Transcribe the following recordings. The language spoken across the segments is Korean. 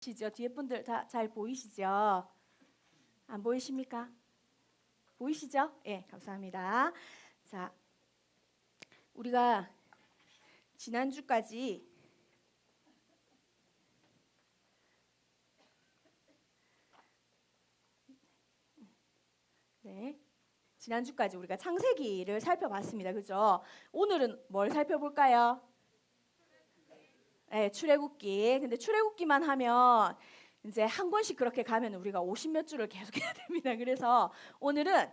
보이시죠? 뒤에 분들 다 잘 보이시죠? 안 보이십니까? 보이시죠? 예, 감사합니다. 자, 우리가 지난주까지 우리가 창세기를 살펴봤습니다. 그죠? 오늘은 뭘 살펴볼까요? 네, 출애굽기. 근데 출애굽기만 하면 이제 한 권씩 그렇게 가면 우리가 50몇 주를 계속 해야 됩니다. 그래서 오늘은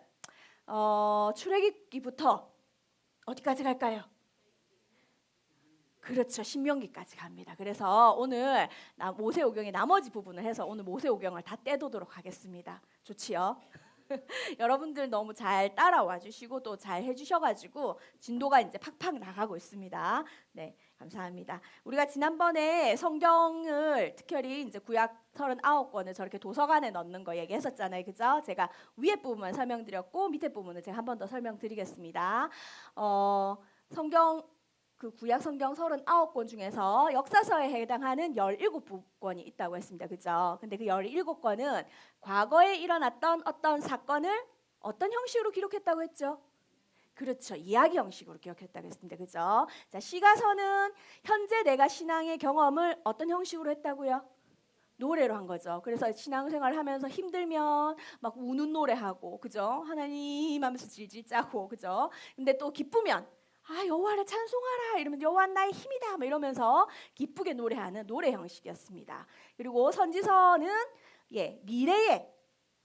출애굽기부터 어디까지 갈까요? 그렇죠. 신명기까지 갑니다. 그래서 오늘 모세오경의 나머지 부분을 해서 오늘 모세오경을 다 떼도록 하겠습니다. 좋지요? 여러분들 너무 잘 따라와 주시고 또 잘 해주셔가지고 진도가 이제 팍팍 나가고 있습니다. 네, 감사합니다. 우리가 지난번에 성경을 특별히 이제 구약 39권을 저렇게 도서관에 넣는 거 얘기했었잖아요, 그죠? 제가 위에 부분만 설명드렸고 밑에 부분은 제가 한 번 더 설명드리겠습니다. 그 구약 성경 39권 중에서 역사서에 해당하는 17권이 있다고 했습니다. 그죠? 근데 그 17권은 과거에 일어났던 어떤 사건을 어떤 형식으로 기록했다고 했죠? 그렇죠. 이야기 형식으로 기록했다고 했습니다. 그죠? 자, 시가서는 현재 내가 신앙의 경험을 어떤 형식으로 했다고요? 노래로 한 거죠. 그래서 신앙생활 하면서 힘들면 막 우는 노래하고, 그죠? 하나님 하면서 질질 짜고, 그죠? 근데 또 기쁘면 여호와를 찬송하라 이러면 여호와 나의 힘이다 뭐 이러면서 기쁘게 노래하는 노래 형식이었습니다. 그리고 선지서는 미래에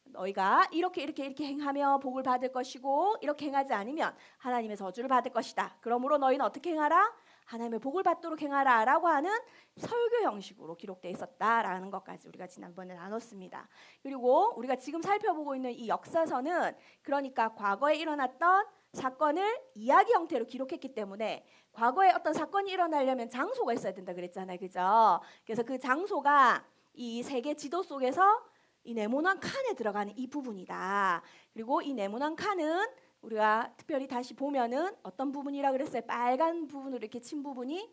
너희가 이렇게 행하며 복을 받을 것이고 이렇게 행하지 않으면 하나님의 저주를 받을 것이다. 그러므로 너희는 어떻게 행하라? 하나님의 복을 받도록 행하라 라고 하는 설교 형식으로 기록되어 있었다라는 것까지 우리가 지난번에 나눴습니다. 그리고 우리가 지금 살펴보고 있는 이 역사서는 그러니까 과거에 일어났던 사건을 이야기 형태로 기록했기 때문에 과거에 어떤 사건이 일어나려면 장소가 있어야 된다 그랬잖아요. 그죠? 그래서 그 장소가 이 세계 지도 속에서 이 네모난 칸에 들어가는 이 부분이다. 그리고 이 네모난 칸은 우리가 특별히 다시 보면은 어떤 부분이라 그랬어요? 빨간 부분으로 이렇게 친 부분이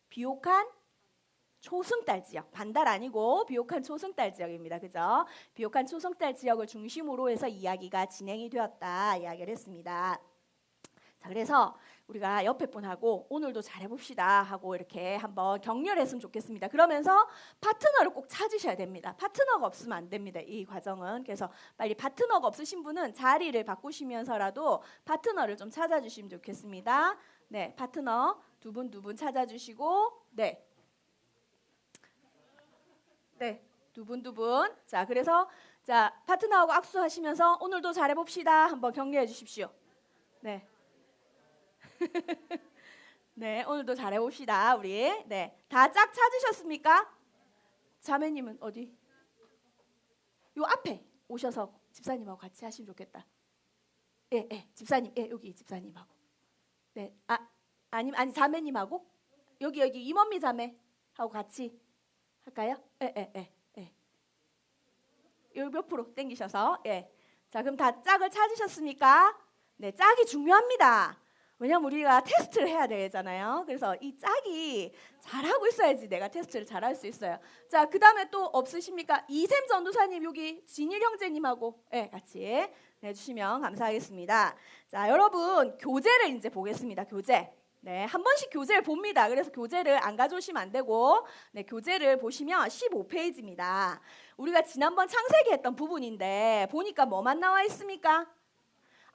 비옥한 초승달 지역, 반달 아니고 비옥한 초승달 지역입니다. 그죠? 비옥한 초승달 지역을 중심으로 해서 이야기가 진행이 되었다 이야기를 했습니다. 자, 그래서 우리가 옆에 분하고 오늘도 잘해봅시다 하고 이렇게 한번 격려를 했으면 좋겠습니다. 그러면서 파트너를 꼭 찾으셔야 됩니다. 파트너가 없으면 안 됩니다. 이 과정은. 그래서 빨리 파트너가 없으신 분은 자리를 바꾸시면서라도 파트너를 좀 찾아주시면 좋겠습니다. 네, 파트너 두 분 찾아주시고 네, 두 분. 자, 그래서 자 파트너하고 악수하시면서 오늘도 잘해봅시다 한번 격려해 주십시오. 네. 네, 오늘도 잘해봅시다 우리. 네, 다 짝 찾으셨습니까? 자매님은 어디? 요 앞에 오셔서 집사님하고 같이 하시면 좋겠다. 집사님, 여기 집사님하고. 네, 아니 자매님하고 여기 임원미 자매하고 같이 할까요? 요 몇 프로 땡기셔서 자, 그럼 다 짝을 찾으셨습니까? 네, 짝이 중요합니다. 왜냐면 우리가 테스트를 해야 되잖아요. 그래서 이 짝이 잘하고 있어야지 내가 테스트를 잘할 수 있어요. 자, 그 다음에 또 없으십니까? 이샘 전도사님 여기 진일 형제님하고 같이 해주시면 감사하겠습니다. 자, 여러분 교재를 이제 보겠습니다. 교재. 네, 한 번씩 교재를 봅니다. 그래서 교재를 안 가져오시면 안 되고 교재를 보시면 15페이지입니다. 우리가 지난번 창세기 했던 부분인데 보니까 뭐만 나와 있습니까?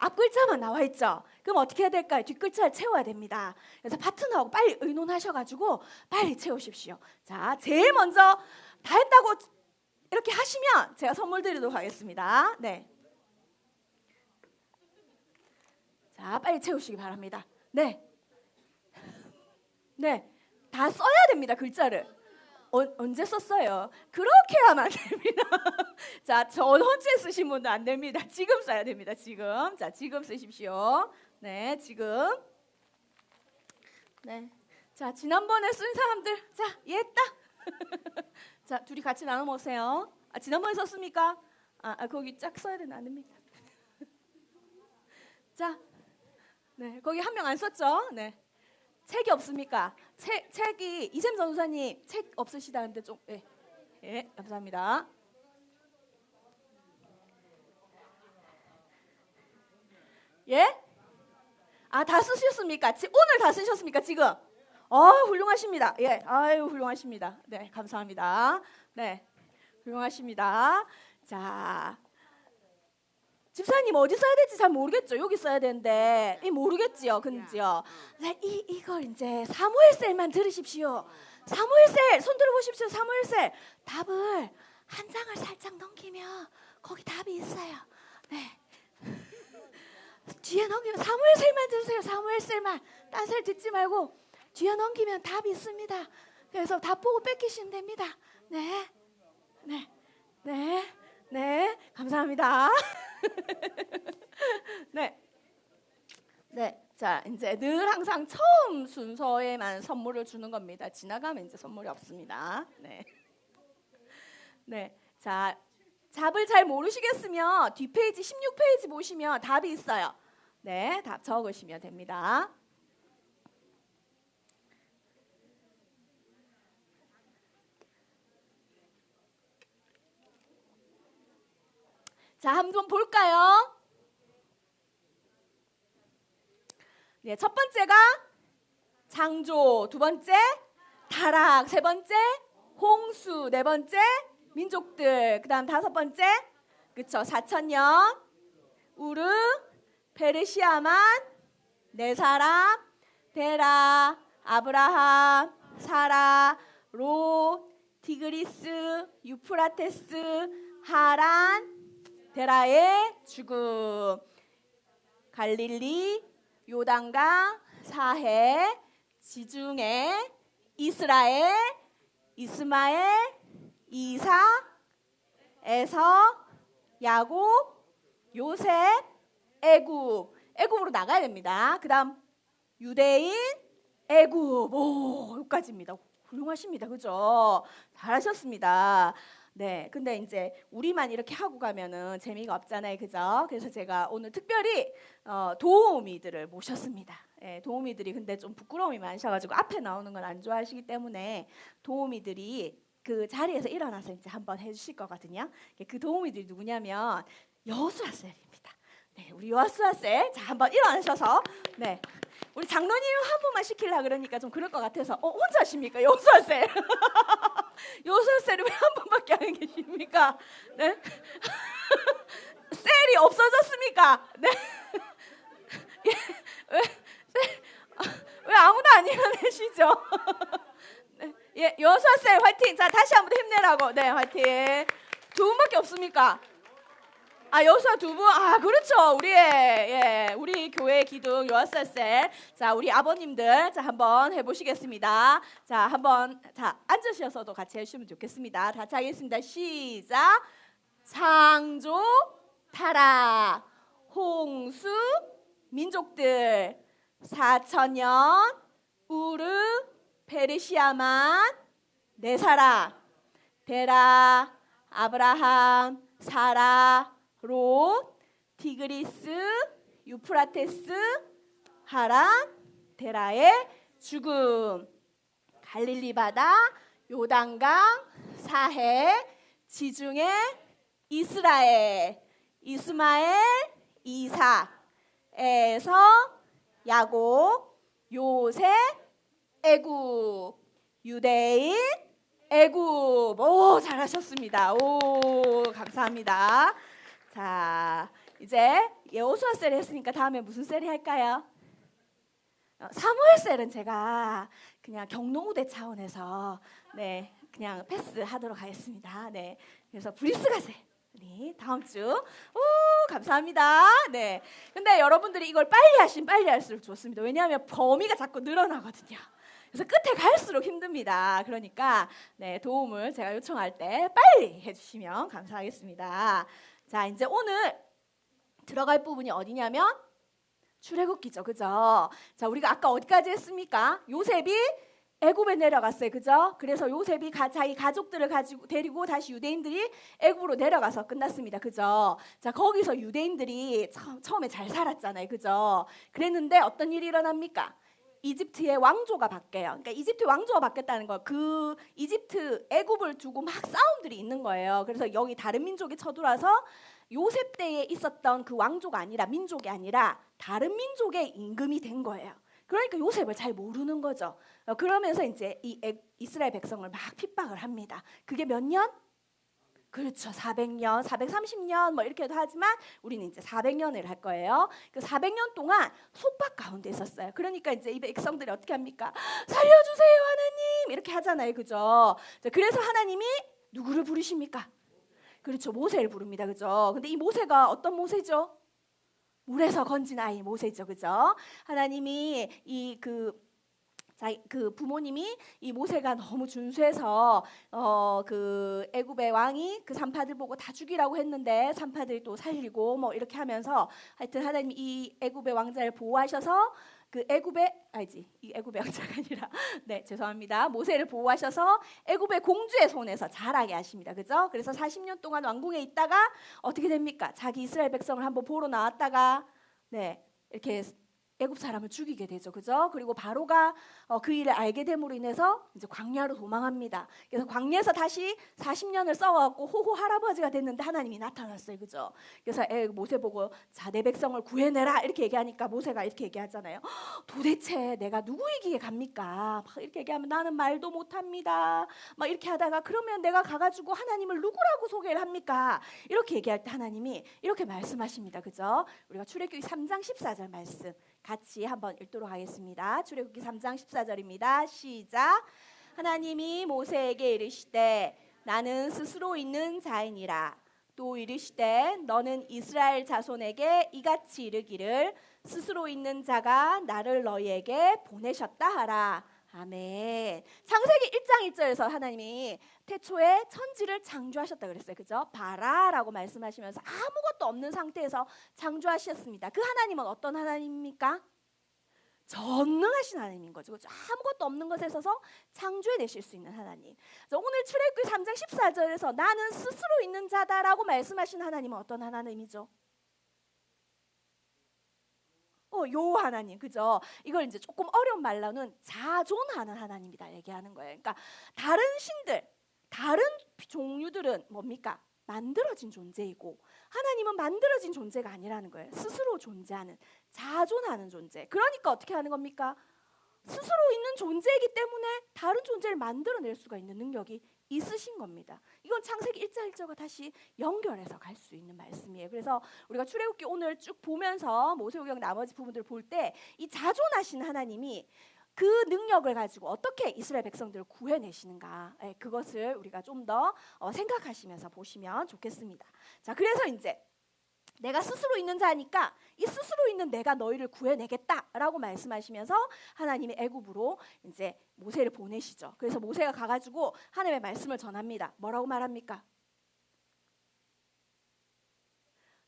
앞글자만 나와 있죠. 그럼 어떻게 해야 될까요? 뒷글자를 채워야 됩니다. 그래서 파트너하고 빨리 의논하셔가지고 빨리 채우십시오. 자, 제일 먼저 다 했다고 이렇게 하시면 제가 선물 드리도록 하겠습니다. 네. 자, 빨리 채우시기 바랍니다. 네, 다 써야 됩니다. 글자를. 언제 썼어요? 그렇게 하면 안 됩니다. 자, 전원체 쓰신 분도 안 됩니다. 지금 써야 됩니다. 지금. 자, 지금 쓰십시오. 네, 지금. 네. 자, 지난번에 쓴 사람들, 자, 딱. 자, 둘이 같이 나눠 먹으세요. 지난번에 썼습니까? 거기 짝 써야 되는 안 됩니다. 자, 네, 거기 한 명 안 썼죠? 네. 책이 없습니까? 책이 이샘 전도사님 책 없으시다는데 좀 예, 감사합니다. 예? 아, 다 쓰셨습니까? 오늘 다 쓰셨습니까? 지금? 훌륭하십니다. 예, 아유, 훌륭하십니다. 네, 감사합니다. 네, 훌륭하십니다. 자, 집사님 어디 써야 될지 잘 모르겠죠? 여기 써야 되는데, 모르겠지요, 근지요. 이걸 이제 사무엘셀만 들으십시오. 사무엘셀, 손 들어보십시오. 사무엘셀. 답을 한 장을 살짝 넘기면 거기 답이 있어요. 네. 뒤에 넘기면 사무엘셀만 들으세요. 사무엘셀만. 딴 셀 듣지 말고 뒤에 넘기면 답이 있습니다. 그래서 답 보고 뺏기시면 됩니다. 네, 네, 네, 네. 감사합니다. 네, 네. 자, 이제 늘 항상 처음 순서에만 선물을 주는 겁니다. 지나가면 이제 선물이 없습니다. 네, 네. 자. 답을 잘 모르시겠으면 뒷페이지 16페이지 보시면 답이 있어요. 네, 답 적으시면 됩니다. 자, 한번 볼까요? 네, 첫 번째가 창조, 두 번째 타락, 세 번째 홍수, 네 번째 민족들, 그 다음 다섯 번째, 그쵸, 4,000년, 우르, 페르시아만, 네 사람, 데라, 아브라함, 사라, 롯, 디그리스, 유프라테스, 하란, 데라의 죽음, 갈릴리, 요단강, 사해, 지중해, 이스라엘, 이스마엘, 이삭, 에서, 야곱, 요셉, 애굽. 애굽으로 나가야 됩니다. 그 다음 유대인, 애굽. 오, 여기까지입니다. 훌륭하십니다. 그죠? 잘하셨습니다. 네, 근데 이제 우리만 이렇게 하고 가면은 재미가 없잖아요. 그죠? 그래서 제가 오늘 특별히 도우미들을 모셨습니다. 예, 도우미들이 근데 좀 부끄러움이 많으셔가지고 앞에 나오는 건 안 좋아하시기 때문에 도우미들이 그 자리에서 일어나서 이제 한번 해주실 거거든요. 그 도우미들이 누구냐면 여호수아셀입니다. 네, 우리 여호수아셀, 자 한번 일어나셔서, 네, 우리 장로님 한 번만 시키려 그러니까 좀 그럴 것 같아서, 혼자 하십니까, 여호수아셀? 여호수아셀이 왜 한 번밖에 안 계십니까? 네, 셀이 없어졌습니까? 네, 왜 아무도 안 일어나시죠? 예, 여호수아셀 화이팅! 자, 다시 한번 힘내라고. 네, 화이팅. 두 분밖에 없습니까? 아, 여호수아 두 분. 아, 그렇죠. 우리 교회 기둥 여호수아셀. 자, 우리 아버님들, 자 한번 해보시겠습니다. 자, 한번 앉으셔서도 같이 해주시면 좋겠습니다. 다 같이 하겠습니다. 시작. 창조, 타락, 홍수, 민족들, 4,000년, 우르, 페르시아만, 네 사람, 데라, 아브라함, 사라, 롯, 디그리스, 유프라테스, 하란, 데라의 죽음, 갈릴리 바다, 요단강, 사해, 지중해, 이스라엘, 이스마엘, 이삭, 에서, 야곱, 요셉, 애굽, 유대인, 애굽. 오, 잘하셨습니다. 오, 감사합니다. 자, 이제 여호수아 셀 했으니까 다음에 무슨 셀이 할까요? 사무엘 셀은 제가 그냥 경로우대 차원에서 네, 그냥 패스하도록 하겠습니다. 네, 그래서 브리스가 셀. 다음 주. 오, 감사합니다. 네. 근데 여러분들이 이걸 빨리 하시면 빨리 할수록 좋습니다. 왜냐하면 범위가 자꾸 늘어나거든요. 그래서 끝에 갈수록 힘듭니다. 그러니까 네, 도움을 제가 요청할 때 빨리 해주시면 감사하겠습니다. 자, 이제 오늘 들어갈 부분이 어디냐면 출애굽기죠, 그죠? 자, 우리가 아까 어디까지 했습니까? 요셉이 애굽에 내려갔어요, 그죠? 그래서 요셉이 자기 가족들을 데리고 다시 유대인들이 애굽으로 내려가서 끝났습니다, 그죠? 자, 거기서 유대인들이 처음에 잘 살았잖아요, 그죠? 그랬는데 어떤 일이 일어납니까? 이집트의 왕조가 바뀌어요. 그러니까 이집트 왕조가 바뀌었다는 거, 그 이집트 애굽을 두고 막 싸움들이 있는 거예요. 그래서 여기 다른 민족이 쳐들어와서 요셉 때에 있었던 그 왕조가 아니라, 민족이 아니라 다른 민족의 임금이 된 거예요. 그러니까 요셉을 잘 모르는 거죠. 그러면서 이제 이 이스라엘 백성을 막 핍박을 합니다. 그게 몇 년? 그렇죠. 400년, 430년 뭐 이렇게도 하지만 우리는 이제 400년을 할 거예요. 그 400년 동안 속박 가운데 있었어요. 그러니까 이제 이 백성들이 어떻게 합니까? 살려주세요 하나님 이렇게 하잖아요. 그죠? 그래서 하나님이 누구를 부르십니까? 그렇죠. 모세를 부릅니다. 그죠? 근데 이 모세가 어떤 모세죠? 물에서 건진 아이 모세죠. 그죠? 하나님이 그 부모님이 이 모세가 너무 준수해서 그 애굽의 왕이 그 산파들 보고 다 죽이라고 했는데 산파들이 또 살리고 뭐 이렇게 하면서 하여튼 하나님이 이 애굽의 왕자를 보호하셔서 그 이 애굽의 왕자가 아니라 네 죄송합니다. 모세를 보호하셔서 애굽의 공주의 손에서 자라게 하십니다. 그죠? 그래서 40년 동안 왕궁에 있다가 어떻게 됩니까? 자기 이스라엘 백성을 한번 보러 나왔다가 네 이렇게 애굽 사람을 죽이게 되죠. 그죠? 그리고 바로가 그 일을 알게 됨으로 인해서 이제 광야로 도망합니다. 그래서 광야에서 다시 40년을 싸워갖고 호호 할아버지가 됐는데 하나님이 나타났어요. 그죠? 그래서 모세 보고 자, 내 백성을 구해내라 이렇게 얘기하니까 모세가 이렇게 얘기하잖아요. 도대체 내가 누구에게 갑니까? 막 이렇게 얘기하면 나는 말도 못합니다. 막 이렇게 하다가 그러면 내가 가가지고 하나님을 누구라고 소개를 합니까? 이렇게 얘기할 때 하나님이 이렇게 말씀하십니다. 그죠? 우리가 출애굽기 3장 14절 말씀 같이 한번 읽도록 하겠습니다. 출애굽기 3장 14절입니다. 시작. 하나님이 모세에게 이르시되 나는 스스로 있는 자이니라. 또 이르시되 너는 이스라엘 자손에게 이같이 이르기를 스스로 있는 자가 나를 너희에게 보내셨다 하라. 아멘. 창세기 1장 1절에서 하나님이 태초에 천지를 창조하셨다 그랬어요. 그죠? 봐라라고 말씀하시면서 아무것도 없는 상태에서 창조하셨습니다. 그 하나님은 어떤 하나님입니까? 전능하신 하나님인 거죠. 그렇죠? 아무것도 없는 것에 서서 창조해내실 수 있는 하나님. 오늘 출애굽기 3장 14절에서 나는 스스로 있는 자다라고 말씀하신 하나님은 어떤 하나님이죠? 요 하나님, 그죠? 이걸 이제 조금 어려운 말로는 자존하는 하나님이다 얘기하는 거예요. 그러니까 다른 신들, 다른 종류들은 뭡니까? 만들어진 존재이고 하나님은 만들어진 존재가 아니라는 거예요. 스스로 존재하는, 자존하는 존재. 그러니까 어떻게 하는 겁니까? 스스로 있는 존재이기 때문에 다른 존재를 만들어낼 수가 있는 능력이 있으신 겁니다. 이건 창세기 1장 1절과 다시 연결해서 갈 수 있는 말씀이에요. 그래서 우리가 출애굽기 오늘 쭉 보면서 모세오경 나머지 부분들을 볼 때 이 자존하신 하나님이 그 능력을 가지고 어떻게 이스라엘 백성들을 구해내시는가, 그것을 우리가 좀 더 생각하시면서 보시면 좋겠습니다. 자, 그래서 이제 내가 스스로 있는 자니까 이 스스로 있는 내가 너희를 구해내겠다라고 말씀하시면서 하나님이 애굽으로 이제 모세를 보내시죠. 그래서 모세가 가가지고 하나님의 말씀을 전합니다. 뭐라고 말합니까?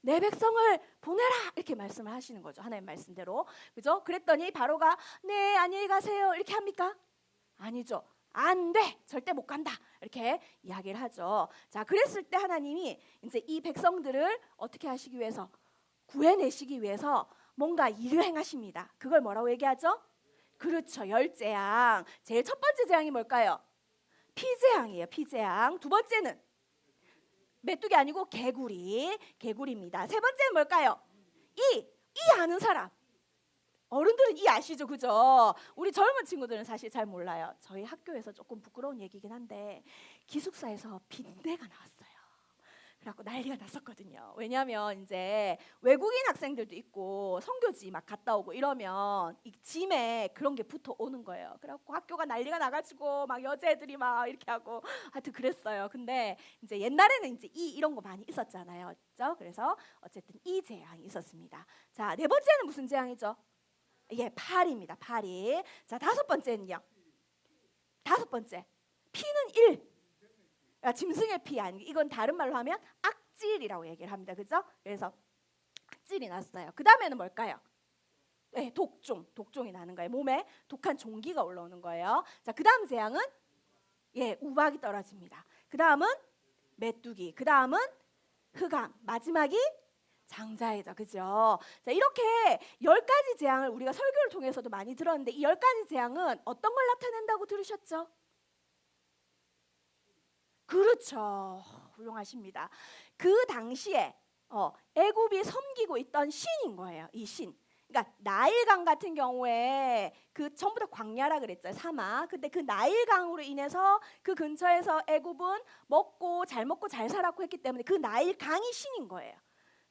내 백성을 보내라 이렇게 말씀을 하시는 거죠. 하나님 말씀대로. 그죠? 그랬더니 바로가 네 안녕히 가세요 이렇게 합니까? 아니죠. 안 돼. 절대 못 간다. 이렇게 이야기를 하죠. 자, 그랬을 때 하나님이 이제 이 백성들을 어떻게 하시기 위해서, 구해내시기 위해서 뭔가 일을 행하십니다. 그걸 뭐라고 얘기하죠? 그렇죠. 열재앙. 제일 첫 번째 재앙이 뭘까요? 피재앙이에요. 피재앙. 두 번째는 메뚜기 아니고 개구리입니다. 세 번째는 뭘까요? 이 아는 사람. 어른들은 이 아시죠, 그죠? 우리 젊은 친구들은 사실 잘 몰라요. 저희 학교에서 조금 부끄러운 얘기긴 한데 기숙사에서 빈대가 나왔어요. 그래갖고 난리가 났었거든요. 왜냐하면 이제 외국인 학생들도 있고 선교지 막 갔다 오고 이러면 이 짐에 그런 게 붙어 오는 거예요. 그래갖고 학교가 난리가 나가지고 막 여자애들이 막 이렇게 하고 하여튼 그랬어요. 근데 이제 옛날에는 이제 이런 거 많이 있었잖아요, 그렇죠? 그래서 어쨌든 이 재앙이 있었습니다. 자, 네 번째는 무슨 재앙이죠? 예, 파리입니다. 파리. 자, 다섯 번째는요. 다섯 번째. 피는 일. 짐승의 피 아니. 이건 다른 말로 하면 악질이라고 얘기를 합니다. 그죠? 그래서 악질이 났어요. 그 다음에는 뭘까요? 네, 독종이 나는 거예요. 몸에 독한 종기가 올라오는 거예요. 자, 그 다음 재앙은 예, 우박이 떨어집니다. 그 다음은 메뚜기. 그 다음은 흑암. 마지막이 장자이죠. 그죠? 자, 이렇게 10가지 재앙을 우리가 설교를 통해서도 많이 들었는데 이 10가지 재앙은 어떤 걸 나타낸다고 들으셨죠? 그렇죠. 훌륭하십니다. 그 당시에 애굽이 섬기고 있던 신인 거예요. 이 신. 그러니까 나일강 같은 경우에 그 전부 다 광야라 그랬죠. 사막. 근데 그 나일강으로 인해서 그 근처에서 애굽은 먹고 잘 살았고 했기 때문에 그 나일강이 신인 거예요.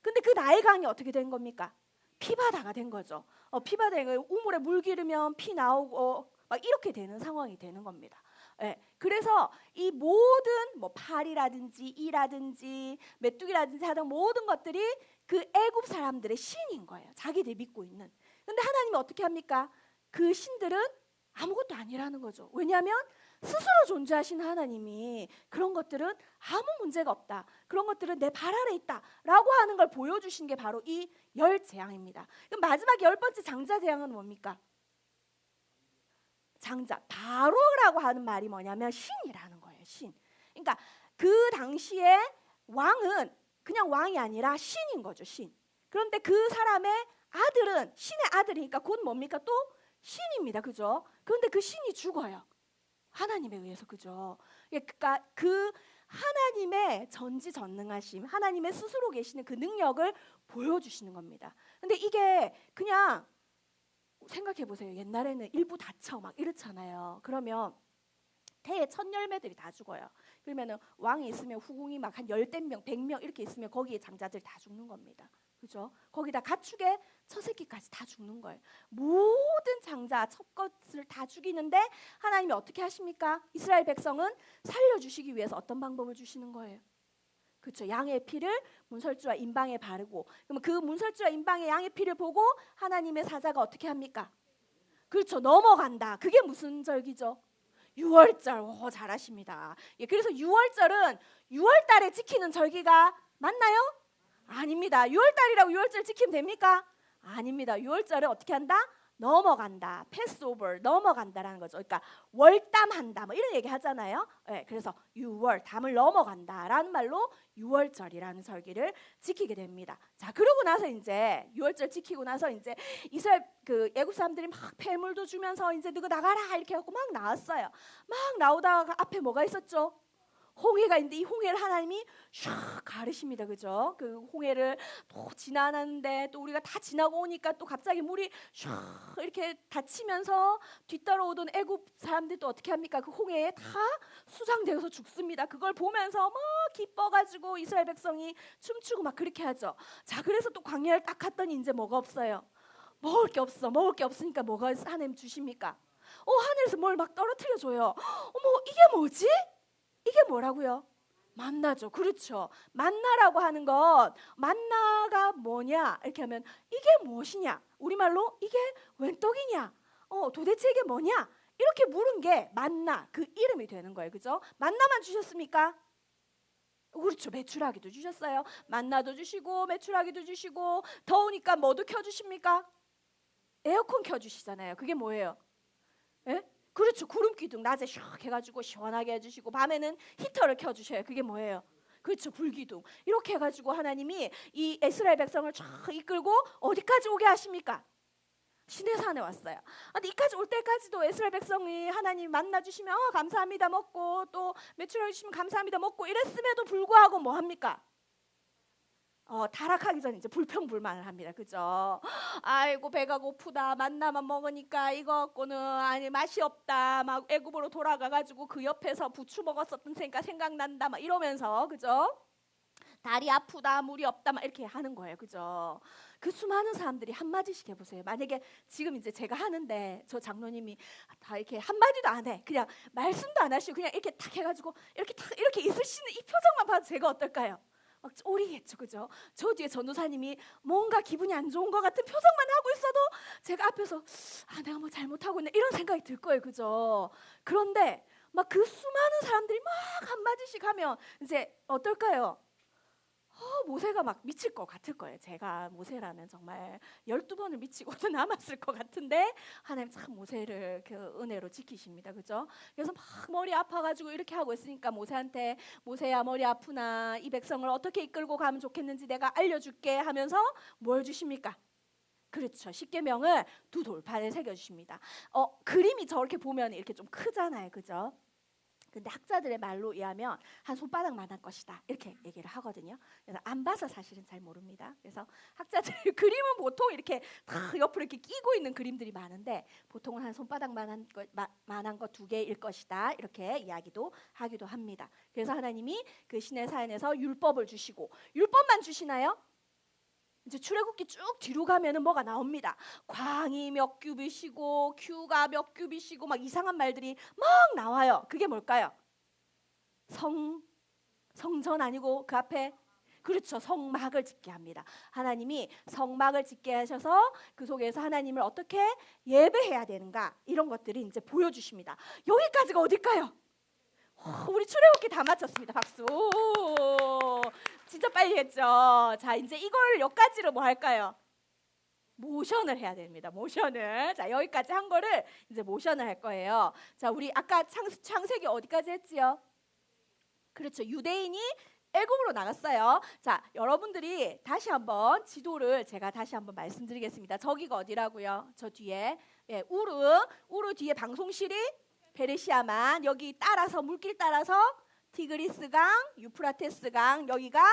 근데 그 나일강이 어떻게 된 겁니까? 피바다가 된 거죠. 피바다에 우물에 물 기르면 피 나오고 막 이렇게 되는 상황이 되는 겁니다. 예, 그래서 이 모든 뭐 팔이라든지 이라든지 메뚜기라든지 하던 모든 것들이 그 애굽 사람들의 신인 거예요. 자기들이 믿고 있는. 근데 하나님이 어떻게 합니까? 그 신들은 아무것도 아니라는 거죠. 왜냐하면 스스로 존재하신 하나님이 그런 것들은 아무 문제가 없다. 그런 것들은 내 발 아래 있다라고 하는 걸 보여주신 게 바로 이 10재앙입니다. 그럼 마지막 10번째 장자 재앙은 뭡니까? 장자, 바로라고 하는 말이 뭐냐면 신이라는 거예요. 신. 그러니까 그 당시에 왕은 그냥 왕이 아니라 신인 거죠. 신. 그런데 그 사람의 아들은 신의 아들이니까 곧 뭡니까? 또 신입니다. 그죠? 그런데 그 신이 죽어요. 하나님에 의해서. 그죠? 그러니까 그 하나님의 전지전능하심, 하나님의 스스로 계시는 그 능력을 보여주시는 겁니다. 근데 이게 그냥 생각해 보세요. 옛날에는 일부 다쳐 막 이렇잖아요. 그러면 태의 첫 열매들이 다 죽어요. 그러면은 왕이 있으면 후궁이 막 한 10명, 100명 이렇게 있으면 거기에 장자들 다 죽는 겁니다. 그죠? 거기다 가축의 첫 새끼까지 다 죽는 거예요. 모든 장자 첫 것을 다 죽이는데 하나님이 어떻게 하십니까? 이스라엘 백성은 살려주시기 위해서 어떤 방법을 주시는 거예요? 그렇죠. 양의 피를 문설주와 임방에 바르고, 그러면 그 문설주와 임방의 양의 피를 보고 하나님의 사자가 어떻게 합니까? 그렇죠. 넘어간다. 그게 무슨 절기죠? 6월절. 잘하십니다. 예, 그래서 6월절은 6월달에 지키는 절기가 맞나요? 아닙니다. 6월달이라고 6월절 지키면 됩니까? 아닙니다. 6월절에 어떻게 한다? 넘어간다. 패스오버, 넘어간다라는 거죠. 그러니까 월담한다 뭐 이런 얘기 하잖아요. 네, 그래서 6월 담을 넘어간다라는 말로 6월절이라는 절기를 지키게 됩니다. 자, 그러고 나서 이제 6월절 지키고 나서 이제 이스라엘 그 애굽 사람들이 막 폐물도 주면서 이제 너가 나가라 이렇게 하고 막 나왔어요. 막 나오다가 앞에 뭐가 있었죠? 홍해가 있는데 이 홍해를 하나님이 샥 가르십니다. 그죠? 그 홍해를 또 지나는데 또 우리가 다 지나고 오니까 또 갑자기 물이 샥 이렇게 닫히면서 뒤따라오던 애굽 사람들도 어떻게 합니까? 그 홍해에 다 수장되어서 죽습니다. 그걸 보면서 막 기뻐가지고 이스라엘 백성이 춤추고 막 그렇게 하죠. 자, 그래서 또 광야를 딱 갔더니 이제 뭐가 없어요? 먹을 게 없어. 먹을 게 없으니까 뭐가 하나님 주십니까? 하늘에서 뭘 막 떨어뜨려 줘요. 어머, 이게 뭐지? 이게 뭐라고요? 만나죠. 그렇죠. 만나라고 하는 건 만나가 뭐냐 이렇게 하면 이게 무엇이냐, 우리말로 이게 웬 떡이냐, 도대체 이게 뭐냐 이렇게 물은 게 만나, 그 이름이 되는 거예요. 그죠? 만나만 주셨습니까? 그렇죠. 메추라기도 주셨어요. 만나도 주시고 메추라기도 주시고, 더우니까 뭐도 켜주십니까? 에어컨 켜주시잖아요. 그게 뭐예요? 예? 그렇죠. 구름 기둥 낮에 샥 해가지고 시원하게 해주시고, 밤에는 히터를 켜주셔요. 그게 뭐예요? 그렇죠. 불기둥. 이렇게 해가지고 하나님이 이 이스라엘 백성을 쫙 이끌고 어디까지 오게 하십니까? 시내산에 왔어요. 근데 이까지 올 때까지도 이스라엘 백성이 하나님 만나 주시면 감사합니다 먹고, 또 메추라기 주시면 감사합니다 먹고 이랬음에도 불구하고 뭐 합니까? 타락하기 전에 이제 불평불만을 합니다. 그죠? 아이고 배가 고프다. 만나만 먹으니까 이거 갖고는 아니 맛이 없다. 막 애굽으로 돌아가가지고 그 옆에서 부추 먹었었던 생각난다. 막 이러면서, 그죠? 다리 아프다. 물이 없다. 막 이렇게 하는 거예요. 그죠? 그 수많은 사람들이 한 마디씩 해보세요. 만약에 지금 이제 제가 하는데 저 장로님이 다 이렇게 한 마디도 안 해. 그냥 말씀도 안 하시고 그냥 이렇게 탁 해가지고 이렇게 탁 이렇게 있으시는 이 표정만 봐도 제가 어떨까요? 막 쫄이겠죠. 그죠? 저 뒤에 전도사님이 뭔가 기분이 안 좋은 것 같은 표정만 하고 있어도 제가 앞에서 내가 뭐 잘못하고 있네 이런 생각이 들 거예요. 그죠? 그런데 막 그 수많은 사람들이 막 한마디씩 하면 이제 어떨까요? 모세가 막 미칠 것 같을 거예요. 제가 모세라면 정말 12번을 미치고도 남았을 것 같은데 하나님 참 모세를 그 은혜로 지키십니다. 그죠? 그래서 막 머리 아파가지고 이렇게 하고 있으니까 모세한테 모세야 머리 아프나 이 백성을 어떻게 이끌고 가면 좋겠는지 내가 알려줄게 하면서 뭘 주십니까? 그렇죠. 십계명을 두 돌판에 새겨주십니다. 그림이 저렇게 보면 이렇게 좀 크잖아요. 그죠? 근데 학자들의 말로 의하면 한 손바닥만한 것이다 이렇게 얘기를 하거든요. 그래서 안 봐서 사실은 잘 모릅니다. 그래서 학자들 그림은 보통 이렇게 다 옆으로 이렇게 끼고 있는 그림들이 많은데 보통은 한 손바닥만한 것 두 개일 것이다 이렇게 이야기도 하기도 합니다. 그래서 하나님이 그 신의 사연에서 율법을 주시고 율법만 주시나요? 이제 출애굽기 쭉 뒤로 가면은 뭐가 나옵니다. 광이 몇 규빗이고 큐가 몇 규빗이고 막 이상한 말들이 막 나와요. 그게 뭘까요? 성전 아니고 그 앞에 그렇죠. 성막을 짓게 합니다. 하나님이 성막을 짓게 하셔서 그 속에서 하나님을 어떻게 예배해야 되는가 이런 것들이 이제 보여주십니다. 여기까지가 어딜까요? 우리 출애굽기 다 마쳤습니다. 박수. 진짜 빨리 했죠. 자, 이제 이걸 여기까지로 뭐 할까요? 모션을 해야 됩니다. 모션을. 자, 여기까지 한 거를 이제 모션을 할 거예요. 자, 우리 아까 창세기 어디까지 했지요? 그렇죠. 유대인이 애굽으로 나갔어요. 자, 여러분들이 다시 한번 지도를 제가 다시 한번 말씀드리겠습니다. 저기가 어디라고요? 저 뒤에 우르 뒤에 방송실이 베르시아만, 여기 따라서 물길 따라서 티그리스강, 유프라테스강, 여기가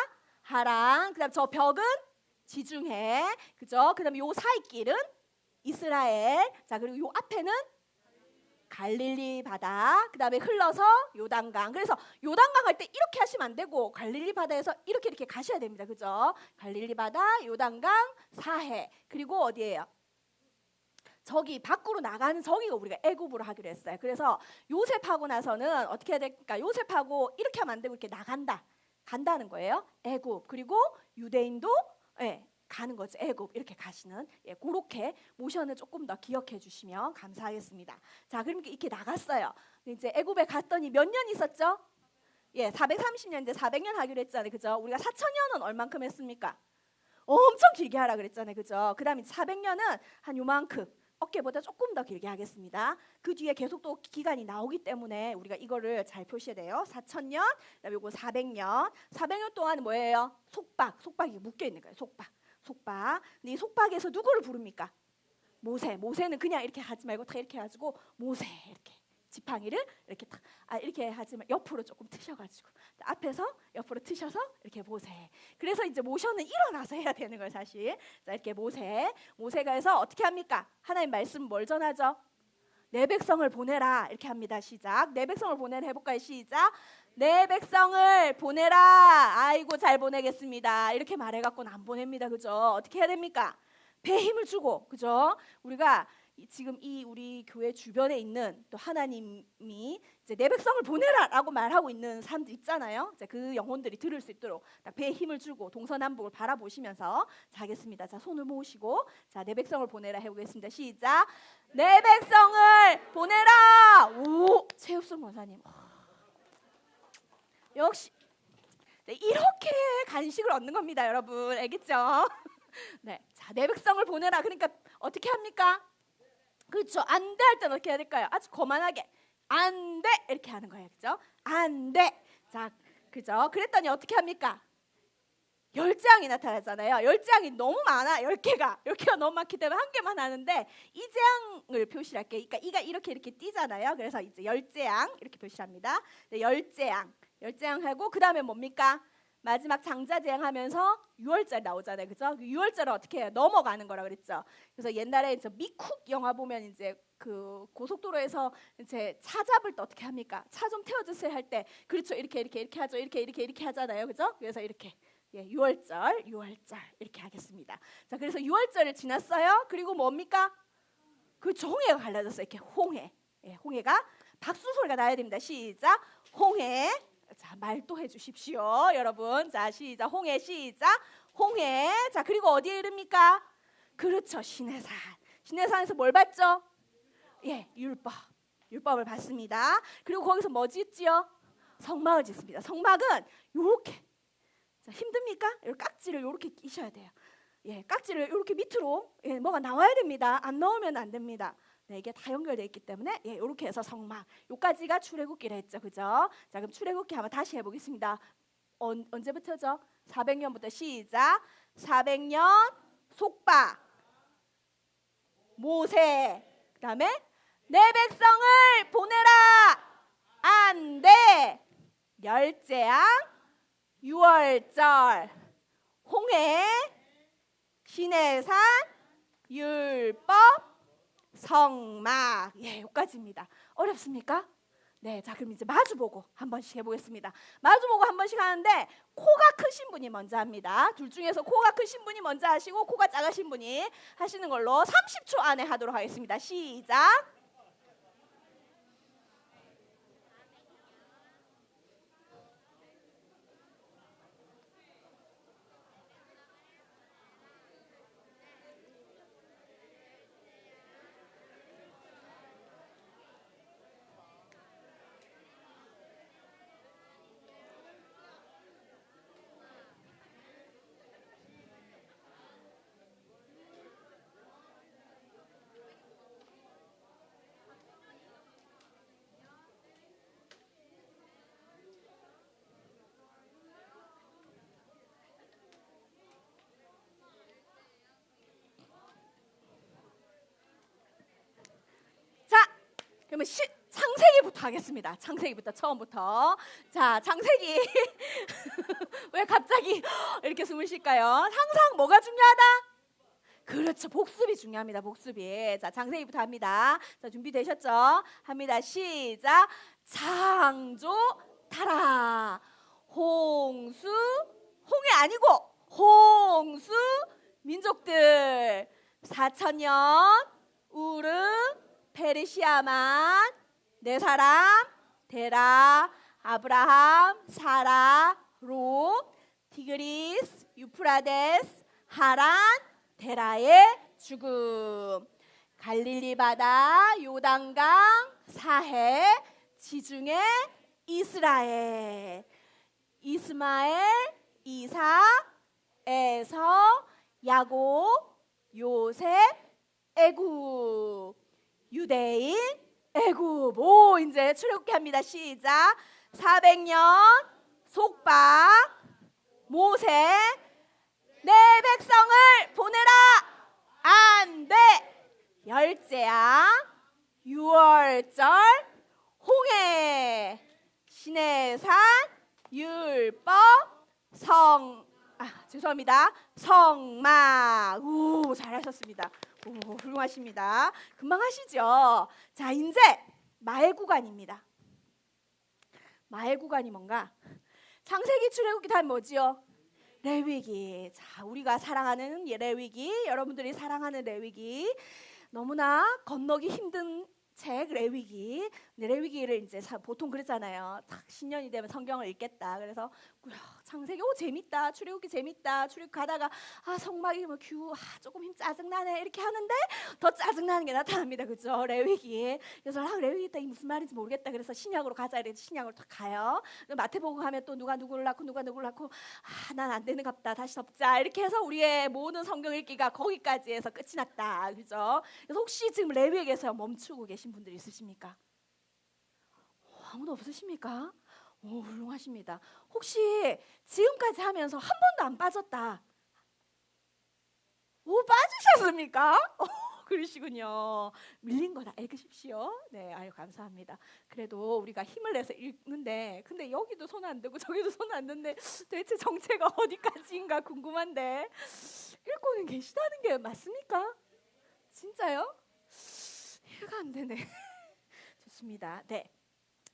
하란, 그다음 저 벽은 지중해, 그죠? 그다음에 요 사이 길은 이스라엘, 자 그리고 요 앞에는 갈릴리 바다, 그다음에 흘러서 요단강. 그래서 요단강 할 때 이렇게 하시면 안 되고 갈릴리 바다에서 이렇게 가셔야 됩니다, 그죠? 갈릴리 바다, 요단강, 사해, 그리고 어디예요? 저기 밖으로 나가는 저기가 우리가 애굽으로 하기로 했어요. 그래서 요셉하고 나서는 어떻게 해야 될까? 요셉하고 이렇게 하면 안 되고 이렇게 간다는 거예요. 애굽. 그리고 유대인도 가는 거죠. 애굽 이렇게 가시는 그렇게 모션을 조금 더 기억해 주시면 감사하겠습니다. 자, 그럼 이렇게 나갔어요. 이제 애굽에 갔더니 몇 년 있었죠? 430년인데 400년 하기로 했잖아요. 그죠? 우리가 4,000년은 얼만큼 했습니까? 엄청 길게 하라 그랬잖아요. 그죠? 그다음에 400년은 한 요만큼 어깨보다 조금 더 길게 하겠습니다. 그 뒤에 계속 또 기간이 나오기 때문에 우리가 이거를 잘 표시해야 돼요. 4,000년, 그다음에 요거 400년. 400년 동안 뭐예요? 속박이 묶여 있는 거예요. 속박. 근데 이 속박에서 누구를 부릅니까? 모세는 그냥 이렇게 하지 말고 다 이렇게 해가지고 모세 이렇게 지팡이를 이렇게 탁 이렇게 하지만 옆으로 조금 트셔가지고 앞에서 옆으로 트셔서 이렇게 모세. 그래서 이제 모션은 일어나서 해야 되는 거예요, 사실. 자, 이렇게 모세가 해서 어떻게 합니까? 하나님 말씀 뭘 전하죠? 내 백성을 보내라 이렇게 합니다. 시작. 내 백성을 보내라 해볼까요? 시작. 내 백성을 보내라. 아이고 잘 보내겠습니다. 이렇게 말해갖고는 안 보냅니다, 그죠? 어떻게 해야 됩니까? 배에 힘을 주고, 그죠? 우리가 지금 이 우리 교회 주변에 있는 또 하나님이 이제 내 백성을 보내라라고 말하고 있는 사람들 있잖아요. 이제 그 영혼들이 들을 수 있도록 딱 배에 힘을 주고 동서남북을 바라보시면서 자겠습니다. 자, 손을 모으시고 자, 내 백성을 보내라 해보겠습니다. 시작. 내 백성을 보내라. 오, 최우승 원사님. 역시 이렇게 간식을 얻는 겁니다, 여러분. 알겠죠? 네, 자, 내 백성을 보내라. 그러니까 어떻게 합니까? 그렇죠. 안 돼 할 때는 어떻게 해야 될까요? 아주 거만하게 안 돼 이렇게 하는 거예요, 그죠? 안 돼. 자, 그죠? 그랬더니 어떻게 합니까? 10재앙이 나타나잖아요. 10재앙이 너무 많아. 10개가 너무 많기 때문에 한 개만 하는데 이 재앙을 표시할게요. 그러니까 이가 이렇게 띄잖아요. 그래서 이제 10재앙 이렇게 표시합니다. 네, 10재앙 하고 그 다음에 뭡니까? 마지막 장자재앙하면서 6월절 나오잖아요, 그죠? 6월절은 어떻게 해요? 넘어가는 거라 그랬죠. 그래서 옛날에 이제 미쿡 영화 보면 이제 그 고속도로에서 이제 차 잡을 때 어떻게 합니까? 차 좀 태워주세요 할 때 그렇죠, 이렇게 하죠, 이렇게 하잖아요, 그죠? 그래서 이렇게 6월절 이렇게 하겠습니다. 자, 그래서 6월절을 지났어요. 그리고 뭡니까? 그 홍해가 갈라졌어요. 이렇게 홍해가 박수 소리가 나야 됩니다. 시작, 홍해. 자, 말도 해주십시오, 여러분. 자, 시작, 홍해. 시작, 홍해. 자, 그리고 어디에 이릅니까? 그렇죠, 시내산에서 뭘 받죠? 율법을 받습니다. 그리고 거기서 뭐 짓지요? 성막을 짓습니다. 성막은 요렇게 자, 힘듭니까? 이렇게 깍지를 이렇게 끼셔야 돼요. 예, 깍지를 이렇게 밑으로 뭐가 나와야 됩니다. 안 넣으면 안 됩니다. 네, 이게 다 연결되어 있기 때문에 이렇게 해서 성막. 요까지가 출애굽기를 했죠, 그죠? 자, 그럼 출애굽기 한번 다시 해보겠습니다. 언제부터죠? 400년부터 시작. 400년 속박 모세. 그다음에 내 백성을 보내라. 안 돼. 열재앙, 유월절, 홍해, 시내산, 율법, 성막. 예, 여기까지입니다. 어렵습니까? 네, 자 그럼 이제 마주보고 한 번씩 해보겠습니다. 마주보고 한 번씩 하는데 코가 크신 분이 먼저 합니다. 둘 중에서 코가 크신 분이 먼저 하시고 코가 작으신 분이 하시는 걸로 30초 안에 하도록 하겠습니다. 시작. 그러면 창세기부터 하겠습니다. 창세기부터 처음부터. 자, 창세기 왜 갑자기 이렇게 숨을 쉴까요? 항상 뭐가 중요하다? 그렇죠. 복습이 중요합니다. 복습이. 자, 창세기부터 합니다. 자, 준비되셨죠? 합니다. 시작. 창조 타라. 홍수, 홍해 아니고 홍수 민족들 4,000년 우르 페르시아만 네 사람 데라 아브라함 사라 롯 티그리스 유프라데스 하란 데라의 죽음 갈릴리 바다 요단강 사해 지중해 이스라엘 이스마엘 이삭 에서 야곱 요셉 애굽 유대인 애굽. 오, 이제 출애굽기 합니다. 시작. 400년 속박 모세 내 백성을 보내라. 안 돼. 열재앙 유월절 홍해 시내산 율법 죄송합니다. 성막. 오, 잘하셨습니다. 오, 훌륭하십니다. 금방 하시죠. 자, 이제 마의 구간입니다. 마의 구간이 뭔가? 창세기 출애굽기 다음 뭐지요? 레위기. 자, 우리가 사랑하는 레위기, 여러분들이 사랑하는 레위기, 너무나 건너기 힘든 책 레위기. 근데 레위기를 이제 보통 그러잖아요. 딱 신년이 되면 성경을 읽겠다. 그래서 창세기 재밌다. 출애굽기 재밌다. 출애굽 가다가 성막이 조금 힘 짜증나네 이렇게 하는데 더 짜증나는 게 나타납니다. 그죠? 레위기. 그래서 레위기 때 무슨 말인지 모르겠다. 그래서 신약으로 가자 이래서 신약으로 딱 가요. 마태복음 가면 또 누가 누구를 낳고 난 안 되는 갑다. 다시 덮자. 이렇게 해서 우리의 모든 성경 읽기가 거기까지 해서 끝이 났다. 그죠? 그래서 혹시 지금 레위기에서 멈추고 계신 분들 있으십니까? 아무도 없으십니까? 오, 훌륭하십니다. 혹시 지금까지 하면서 한 번도 안 빠졌다. 오, 빠지셨습니까? 그러시군요. 밀린 거다 읽으십시오. 네, 아유 감사합니다. 그래도 우리가 힘을 내서 읽는데, 근데 여기도 손 안 대고 저기도 손 안 대는데 도대체 정체가 어디까지인가 궁금한데 읽고는 계시다는 게 맞습니까? 진짜요? 이해가 안 되네. 좋습니다. 네.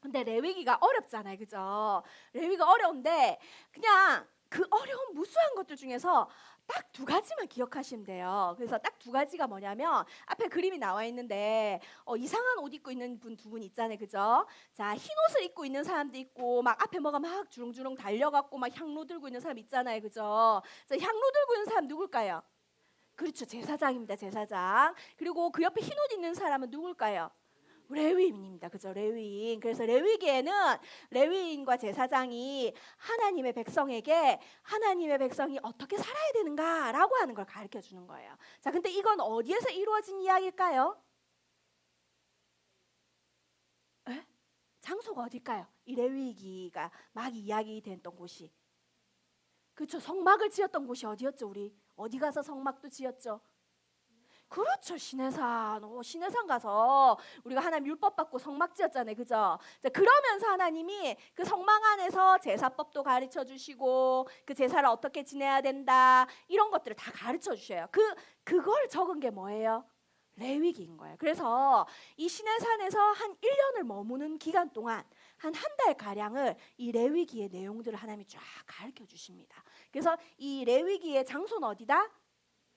근데 레위기가 어렵잖아요, 그죠? 레위기가 어려운데 그냥 그 어려운 무수한 것들 중에서 딱 두 가지만 기억하시면 돼요. 그래서 딱 두 가지가 뭐냐면 앞에 그림이 나와 있는데 이상한 옷 입고 있는 분 두 분 있잖아요, 그죠? 자, 흰 옷을 입고 있는 사람도 있고 막 앞에 뭐가 막 주렁주렁 달려갖고 막 향로 들고 있는 사람 있잖아요, 그죠? 자, 향로 들고 있는 사람 누굴까요? 그렇죠, 제사장입니다, 제사장. 그리고 그 옆에 흰 옷 입는 사람은 누굴까요? 레위인입니다. 그죠? 레위인. 그래서 레위기에는 레위인과 제사장이 하나님의 백성에게 하나님의 백성이 어떻게 살아야 되는가라고 하는 걸 가르쳐 주는 거예요. 자, 근데 이건 어디에서 이루어진 이야기일까요? 에? 장소가 어딜까요? 이 레위기가 막 이야기됐던 곳이. 그렇죠. 성막을 지었던 곳이 어디였죠? 우리 어디 가서 성막도 지었죠? 그렇죠. 시내산. 시내산 가서 우리가 하나님 율법 받고 성막 지었잖아요. 그죠? 자, 그러면서 하나님이 그 성막 안에서 제사법도 가르쳐 주시고 그 제사를 어떻게 지내야 된다 이런 것들을 다 가르쳐 주셔요. 그걸 적은 게 뭐예요? 레위기인 거예요. 그래서 이 시내산에서 한 1년을 머무는 기간 동안 한 달 가량을 이 레위기의 내용들을 하나님이 쫙 가르쳐 주십니다. 그래서 이 레위기의 장소는 어디다?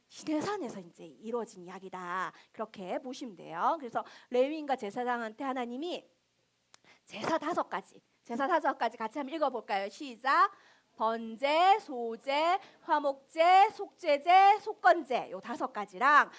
시내산에서 이제 이루어진 이야기다. 그렇게 보시면 돼요. 그래서 레위인과 제사장한테 하나님이 제사 5가지 같이 한번 읽어볼까요? 시작. 번제, 소제, 화목제, 속죄제, 속건제 요 5가지랑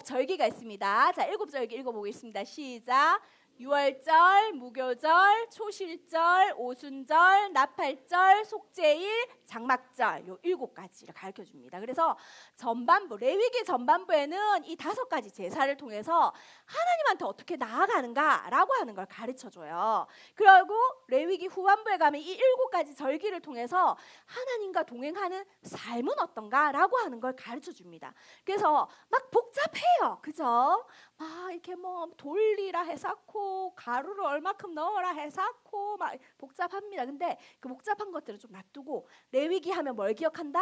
7절기가 있습니다. 자, 7절기 읽어보겠습니다. 시작. 유월절, 무교절, 초실절, 오순절, 나팔절, 속죄일, 장막절 요 7가지를 가르쳐 줍니다. 그래서 전반부 레위기 전반부에는 이 5가지 제사를 통해서 하나님한테 어떻게 나아가는가라고 하는 걸 가르쳐 줘요. 그리고 레위기 후반부에 가면 이 7가지 절기를 통해서 하나님과 동행하는 삶은 어떤가라고 하는 걸 가르쳐 줍니다. 그래서 막 복잡해요. 그죠? 막 이렇게 뭐 돌리라 해쌓고 가루를 얼마큼 넣어라 해쌓고 막 복잡합니다. 근데 그 복잡한 것들을 좀 놔두고 레위기 하면 뭘 기억한다?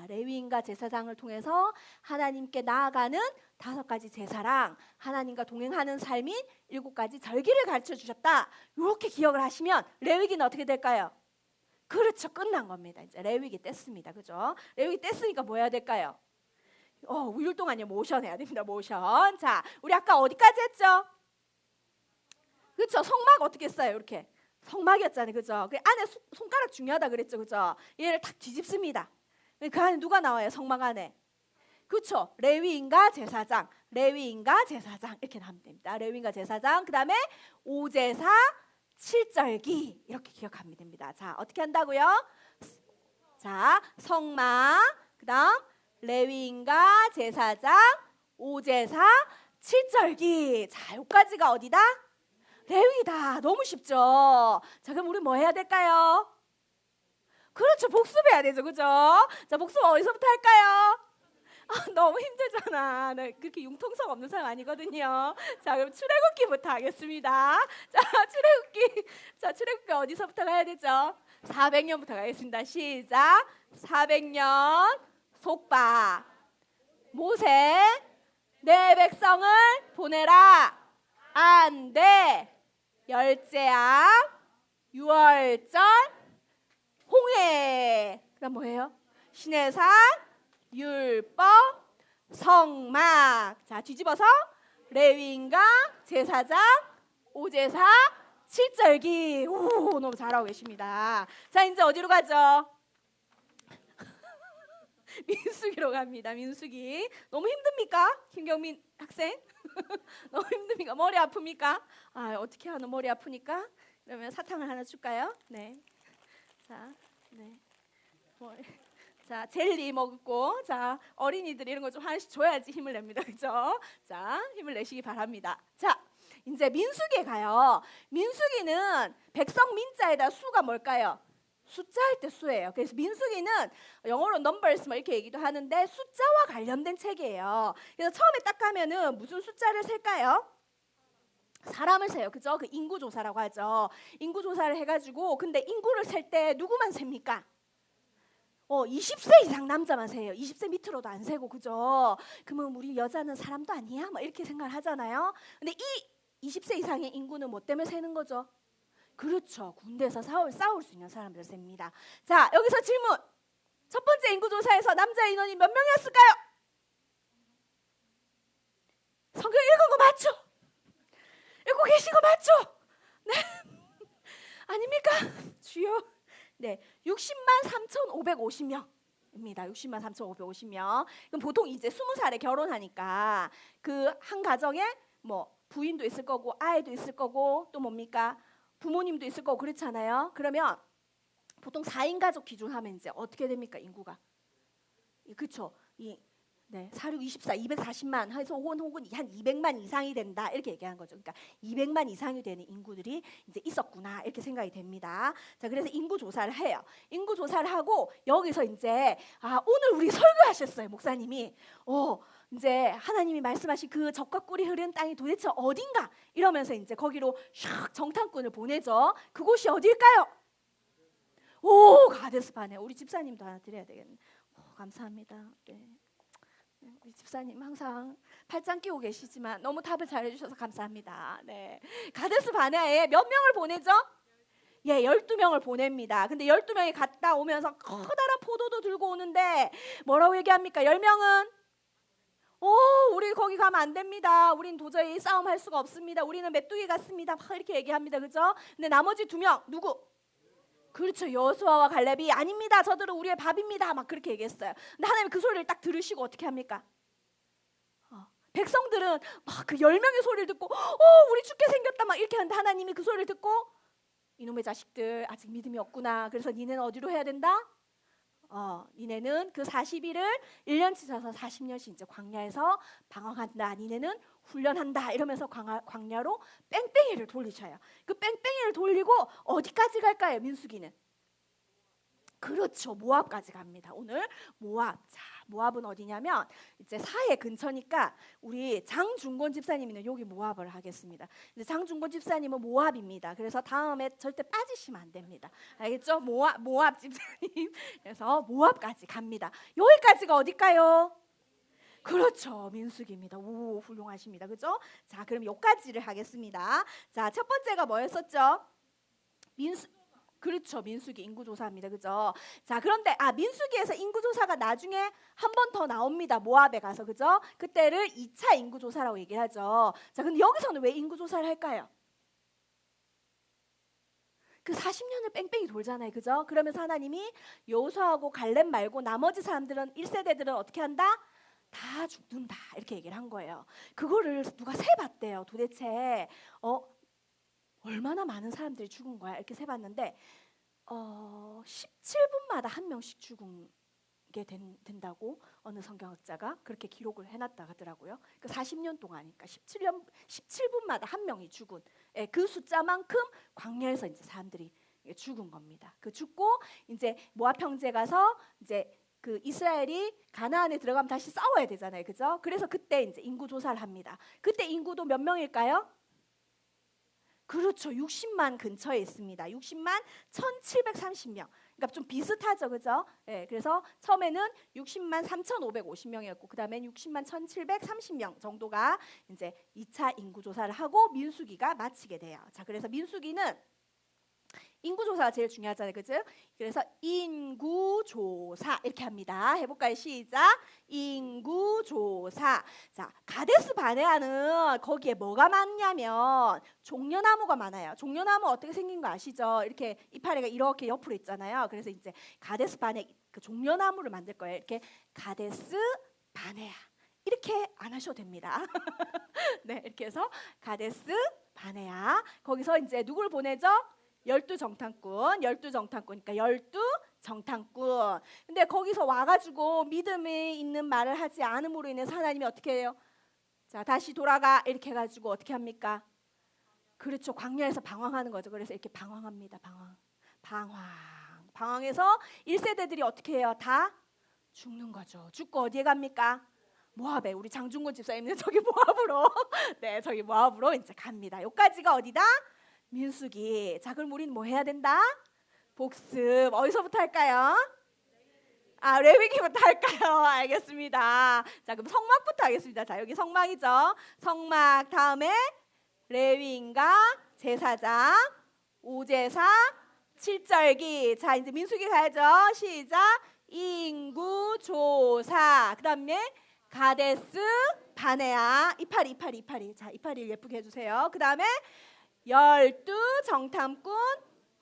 레위인과 제사장을 통해서 하나님께 나아가는 5가지 제사랑 하나님과 동행하는 삶인 7가지 절기를 가르쳐 주셨다. 이렇게 기억을 하시면 레위기는 어떻게 될까요? 그렇죠. 끝난 겁니다. 이제 레위기 뗐습니다. 그죠? 레위기 뗐으니까 뭐 해야 될까요? 율동안요. 모션 해야 됩니다. 모션. 자, 우리 아까 어디까지 했죠? 그렇죠. 성막 어떻게 했어요? 이렇게 성막이었잖아요. 그죠? 그 안에 손가락 중요하다 그랬죠. 그죠? 얘를 탁 뒤집습니다. 그 안에 누가 나와요? 성막 안에. 그렇죠. 레위인과 제사장, 레위인과 제사장 이렇게 나오면 됩니다. 레위인과 제사장. 그다음에 오제사, 7절기 이렇게 기억하면 됩니다. 자, 어떻게 한다고요? 자, 성막, 그다음 레위인과 제사장, 오제사, 7절기. 자, 여기까지가 어디다? 레위다. 너무 쉽죠? 자, 그럼 우리 뭐 해야 될까요? 그렇죠. 복습해야 되죠. 그죠? 자, 복습 어디서부터 할까요? 너무 힘들잖아. 나 그렇게 융통성 없는 사람 아니거든요. 자, 그럼 출애굽기부터 하겠습니다. 자, 출애굽기 어디서부터 가야 되죠? 400년부터 가겠습니다. 시작. 400년 속박. 모세 내 백성을 보내라. 안 돼. 열째양, 유월절, 홍해. 그다음 뭐예요? 시내산, 율법, 성막. 자, 뒤집어서 레위인과 제사장, 오제사, 7절기. 오, 너무 잘하고 계십니다. 자, 이제 어디로 가죠? 민수기로 갑니다. 민수기. 너무 힘듭니까? 김경민 학생? 너무 힘듭니까? 머리 아픕니까? 어떻게 하는 머리 아프니까? 그러면 사탕을 하나 줄까요? 네. 자, 네. 자, 젤리 먹고, 자, 어린이들 이런 거 좀 하나씩 줘야지 힘을 냅니다. 그죠? 자, 힘을 내시기 바랍니다. 자, 이제 민수기에 가요. 민수기는 백성 민자에다 수가 뭘까요? 숫자할 때 수예요. 그래서 민수기는 영어로 numbers 뭐 이렇게 얘기도 하는데 숫자와 관련된 책이에요. 그래서 처음에 딱 가면은 무슨 숫자를 셀까요? 사람을 세요. 그죠? 그 인구 조사라고 하죠. 인구 조사를 해가지고 근데 인구를 셀 때 누구만 셉니까? 20세 이상 남자만 세요. 20세 밑으로도 안 세고. 그죠? 그러면 우리 여자는 사람도 아니야? 막 이렇게 생각을 하잖아요. 근데 이 20세 이상의 인구는 뭐 때문에 세는 거죠? 그렇죠. 군대에서 싸울 수 있는 사람들 셉니다. 자, 여기서 질문. 첫 번째 인구조사에서 남자 인원이 몇 명이었을까요? 성경 읽은 거 맞죠? 읽고 계신 거 맞죠? 네. 아닙니까? 주여. 네, 60만 3,550명입니다. 60만 3,550명. 그럼 보통 이제 20살에 결혼하니까 그 한 가정에 뭐 부인도 있을 거고 아이도 있을 거고 또 뭡니까? 부모님도 있을 거고 그렇잖아요. 그러면 보통 4인 가족 기준하면 이제 어떻게 됩니까? 인구가. 그렇죠. 네, 4, 6, 24, 240만 해서 혹은 한 200만 이상이 된다 이렇게 얘기한 거죠. 그러니까 200만 이상이 되는 인구들이 이제 있었구나 이렇게 생각이 됩니다. 자, 그래서 인구 조사를 해요. 인구 조사를 하고 여기서 이제 오늘 우리 설교하셨어요, 목사님이. 이제 하나님이 말씀하신 그 젖과 꿀이 흐르는 땅이 도대체 어딘가 이러면서 이제 거기로 샥 정탐꾼을 보내죠. 그곳이 어딜까요? 오, 가데스 바네아. 우리 집사님도 하나 드려야 되겠네. 감사합니다. 네. 우리 집사님 항상 팔짱 끼고 계시지만 너무 답을 잘해주셔서 감사합니다. 네, 가데스 바네아에 몇 명을 보내죠? 예, 12명을 보냅니다. 근데 12명이 갔다 오면서 커다란 포도도 들고 오는데 뭐라고 얘기합니까? 10명은 우리 거기 가면 안 됩니다. 우린 도저히 싸움할 수가 없습니다. 우리는 메뚜기 같습니다. 막 이렇게 얘기합니다. 그죠? 근데 나머지 2명 누구? 그렇죠. 여호수아와 갈렙이 아닙니다. 저들은 우리의 밥입니다. 막 그렇게 얘기했어요. 근데 하나님 그 소리를 딱 들으시고 어떻게 합니까? 백성들은 막 그 10명의 소리를 듣고 우리 죽게 생겼다 막 이렇게 하는데 하나님이 그 소리를 듣고 이놈의 자식들 아직 믿음이 없구나. 그래서 니네는 어디로 해야 된다? 니네는 그 40일을 1년치 서서 40년씩 이제 광야에서 방황한다. 니네는 훈련한다. 이러면서 광야로 뺑뺑이를 돌리셔요. 그 뺑뺑이를 돌리고 어디까지 갈까요? 민수기는. 그렇죠. 모압까지 갑니다. 오늘 모압. 자, 모압은 어디냐면 이제 사해 근처니까 우리 장중권 집사님은 여기 모압을 하겠습니다. 이제 장중권 집사님은 모압입니다. 그래서 다음에 절대 빠지시면 안 됩니다. 알겠죠? 모압 집사님. 그래서 모압까지 갑니다. 여기까지가 어딜까요? 그렇죠. 민수기입니다. 오, 훌륭하십니다. 그죠? 자, 그럼 여기까지를 하겠습니다. 자, 첫 번째가 뭐였었죠? 그렇죠. 민수기 인구조사입니다. 그죠? 자, 그런데 민수기에서 인구조사가 나중에 한 번 더 나옵니다. 모압에 가서. 그죠? 그때를 2차 인구조사라고 얘기를 하죠. 자, 근데 여기서는 왜 인구조사를 할까요? 그 40년을 뺑뺑이 돌잖아요. 그죠? 그러면서 하나님이 여호수아하고 갈렙 말고 나머지 사람들은 1세대들은 어떻게 한다? 다 죽는다. 이렇게 얘기를 한 거예요. 그거를 누가 세봤대요. 도대체 얼마나 많은 사람들이 죽은 거야 이렇게 세봤는데 17분마다 한 명씩 죽은 게 된다고 어느 성경학자가 그렇게 기록을 해놨다 하더라고요. 그 40년 동안이니까 17분마다 한 명이 죽은 그 숫자만큼 광야에서 이제 사람들이 죽은 겁니다. 그 죽고 이제 모압 형제 가서 이제 그 이스라엘이 가나안에 들어가면 다시 싸워야 되잖아요. 그죠? 그래서 그때 이제 인구 조사를 합니다. 그때 인구도 몇 명일까요? 그렇죠. 60만 근처에 있습니다. 60만 1730명. 그러니까 좀 비슷하죠. 그죠? 네, 그래서 처음에는 60만 3550명이었고 그다음에 60만 1730명 정도가 이제 2차 인구 조사를 하고 민수기가 마치게 돼요. 자, 그래서 민수기는 인구조사가 제일 중요하잖아요. 그죠? 그래서 인구조사 이렇게 합니다. 해볼까요? 시작. 인구조사. 자, 가데스 바네아는 거기에 뭐가 많냐면 종려나무가 많아요. 종려나무 어떻게 생긴 거 아시죠? 이렇게 이파리가 이렇게 옆으로 있잖아요. 그래서 이제 가데스 바네 그 종려나무를 만들 거예요. 이렇게 가데스 바네아. 이렇게 안 하셔도 됩니다. 네, 이렇게 해서 가데스 바네아. 거기서 이제 누굴 보내죠? 12정탐꾼, 12정탐꾼, 그러니까 12정탐꾼. 근데 거기서 와가지고 믿음이 있는 말을 하지 않음으로 인해서 하나님이 어떻게 해요? 자, 다시 돌아가 이렇게 해가지고 어떻게 합니까? 그렇죠. 광야에서 방황하는 거죠. 그래서 이렇게 방황합니다. 방황해서 1세대들이 어떻게 해요? 다 죽는 거죠. 죽고 어디에 갑니까? 모압에. 우리 장중권 집사님은 저기 모압으로 네, 저기 모압으로 이제 갑니다. 여기까지가 어디다? 민수기. 자, 그럼 우리는 뭐 해야 된다? 복습. 어디서부터 할까요? 레위기부터 할까요? 알겠습니다. 자, 그럼 성막부터 하겠습니다. 자, 여기 성막이죠. 성막 다음에 레위인과 제사장, 우제사, 칠절기. 자, 이제 민수기 가야죠. 시작. 인구조사. 그 다음에 가데스 바네아. 이파리. 자, 이파리를 예쁘게 해주세요. 그 다음에 12정탐꾼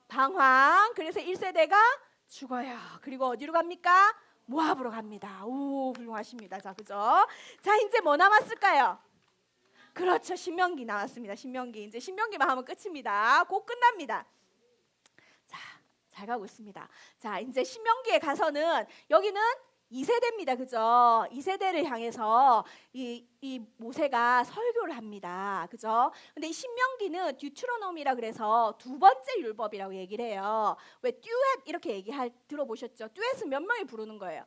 방황. 그래서 1세대가 죽어요. 그리고 어디로 갑니까? 모압으로 갑니다. 오, 훌륭하십니다. 자, 그죠? 자, 이제 뭐 남았을까요? 그렇죠. 신명기 나왔습니다. 신명기. 이제 신명기만 하면 끝입니다. 곧 끝납니다. 자, 잘 가고 있습니다. 자, 이제 신명기에 가서는 여기는 2세대입니다. 그죠? 2세대를 향해서 이 모세가 설교를 합니다. 그죠? 근데 이 신명기는 듀트로노미라 그래서 두 번째 율법이라고 얘기를 해요. 왜 듀엣 이렇게 들어보셨죠? 듀엣은 몇 명이 부르는 거예요?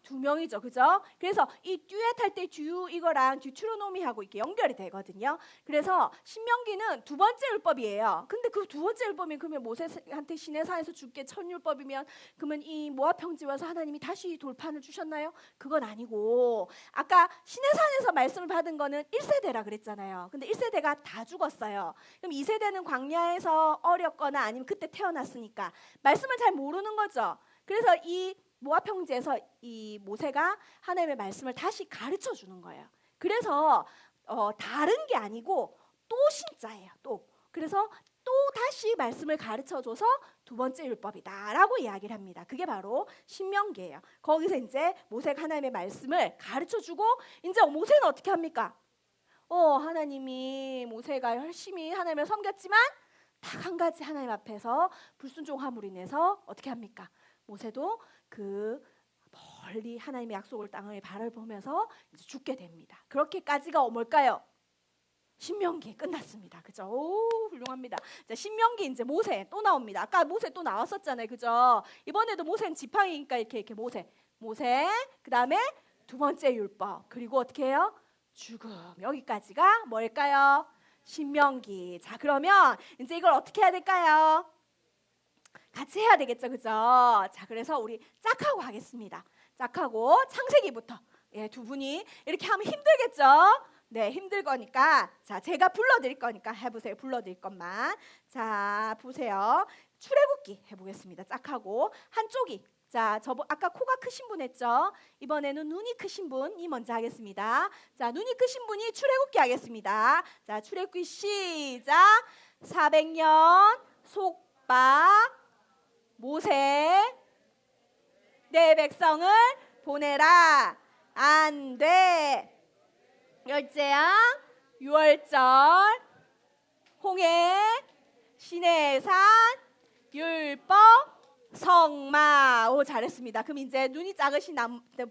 2명이죠. 그죠? 그래서 이 듀엣 할 때 듀 이거랑 듀트로노미하고 이렇게 연결이 되거든요. 그래서 신명기는 두 번째 율법이에요. 근데 그 두 번째 율법이 그러면 모세한테 시내산에서 줄게 첫 율법이면 그러면 이 모압 평지 와서 하나님이 다시 돌판을 주셨나요? 그건 아니고 아까 시내산에서 말씀을 받은 거는 1세대라 그랬잖아요. 근데 1세대가 다 죽었어요. 그럼 2세대는 광야에서 어렸거나 아니면 그때 태어났으니까 말씀을 잘 모르는 거죠. 그래서 이 모압 평지에서 이 모세가 하나님의 말씀을 다시 가르쳐 주는 거예요. 그래서 다른 게 아니고 또 신자예요. 또. 그래서 또 다시 말씀을 가르쳐 줘서 두 번째 율법이다라고 이야기를 합니다. 그게 바로 신명기예요. 거기서 이제 모세가 하나님의 말씀을 가르쳐 주고 이제 모세는 어떻게 합니까? 하나님이 모세가 열심히 하나님을 섬겼지만 딱 한 가지 하나님 앞에서 불순종함으로 인해서 어떻게 합니까? 모세도 그 멀리 하나님의 약속을 땅을 바라보면서 이제 죽게 됩니다. 그렇게까지가 뭘까요? 신명기 끝났습니다. 그죠? 오, 훌륭합니다. 자, 신명기 이제 모세 또 나옵니다. 아까 모세 또 나왔었잖아요. 그죠? 이번에도 모세는 지팡이니까 이렇게 모세. 그다음에 두 번째 율법. 그리고 어떻게 해요? 죽음. 여기까지가 뭘까요? 신명기. 자, 그러면 이제 이걸 어떻게 해야 될까요? 같이 해야 되겠죠. 그죠? 자, 그래서 우리 짝하고 하겠습니다. 짝하고 창세기부터. 예, 두 분이 이렇게 하면 힘들겠죠? 네, 힘들 거니까 자, 제가 불러드릴 거니까 해보세요. 불러드릴 것만. 자, 보세요. 출애굽기 해보겠습니다. 짝하고 한쪽이 자, 아까 코가 크신 분 했죠? 이번에는 눈이 크신 분이 먼저 하겠습니다. 자, 눈이 크신 분이 출애굽기 하겠습니다. 자, 출애굽기 시작. 400년 속박 모세 내 백성을 보내라. 안 돼. 열재앙 유월절 홍해 시내산 율법 성막. 오, 잘했습니다. 그럼 이제 눈이 작으신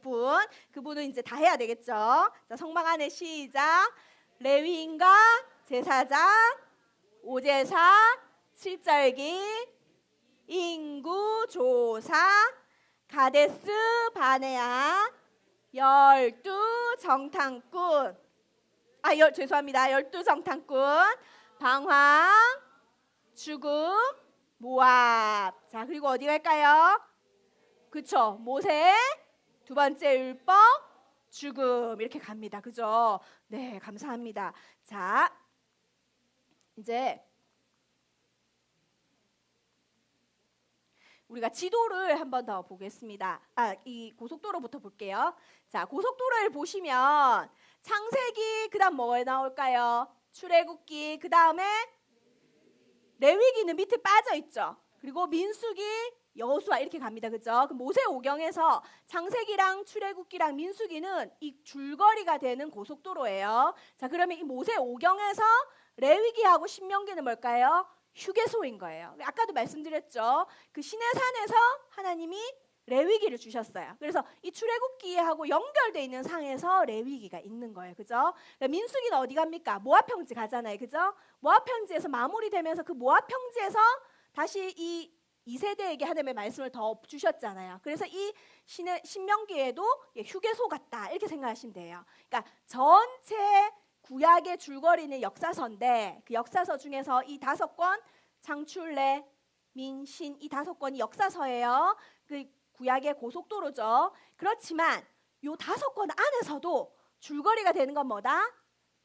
분 그분은 이제 다 해야 되겠죠. 자, 성막 안에 시작. 레위인과 제사장 오제사 7절기 인구조사 가데스 바네아 12정탐꾼 죄송합니다. 12정탐꾼 방황 죽음 모압. 자, 그리고 어디 갈까요? 그쵸, 모세 두 번째 율법 죽음 이렇게 갑니다. 그죠? 네, 감사합니다. 자, 이제 우리가 지도를 한 번 더 보겠습니다. 이 고속도로부터 볼게요. 자, 고속도로를 보시면 창세기 그다음 뭐에 나올까요? 출애굽기 그다음에 레위기는 밑에 빠져 있죠. 그리고 민수기 여호수아 이렇게 갑니다. 그죠? 그 모세오경에서 창세기랑 출애굽기랑 민수기는 이 줄거리가 되는 고속도로예요. 자, 그러면 이 모세오경에서 레위기하고 신명기는 뭘까요? 휴게소인 거예요. 아까도 말씀드렸죠. 그 시내산에서 하나님이 레위기를 주셨어요. 그래서 이 출애굽기하고 연결되어 있는 상에서 레위기가 있는 거예요. 그죠? 민수기는 어디 갑니까? 모압 평지 가잖아요. 그죠? 모압 평지에서 마무리되면서 그 모압 평지에서 다시 이 2세대에게 하나님의 말씀을 더 주셨잖아요. 그래서 이 신명기에도 휴게소 같다 이렇게 생각하시면 돼요. 그러니까 전체 구약의 줄거리는 역사서인데 그 역사서 중에서 이 5권 창출래 민신 이 5권이 역사서예요. 그 구약의 고속도로죠. 그렇지만 이 5권 안에서도 줄거리가 되는 건 뭐다?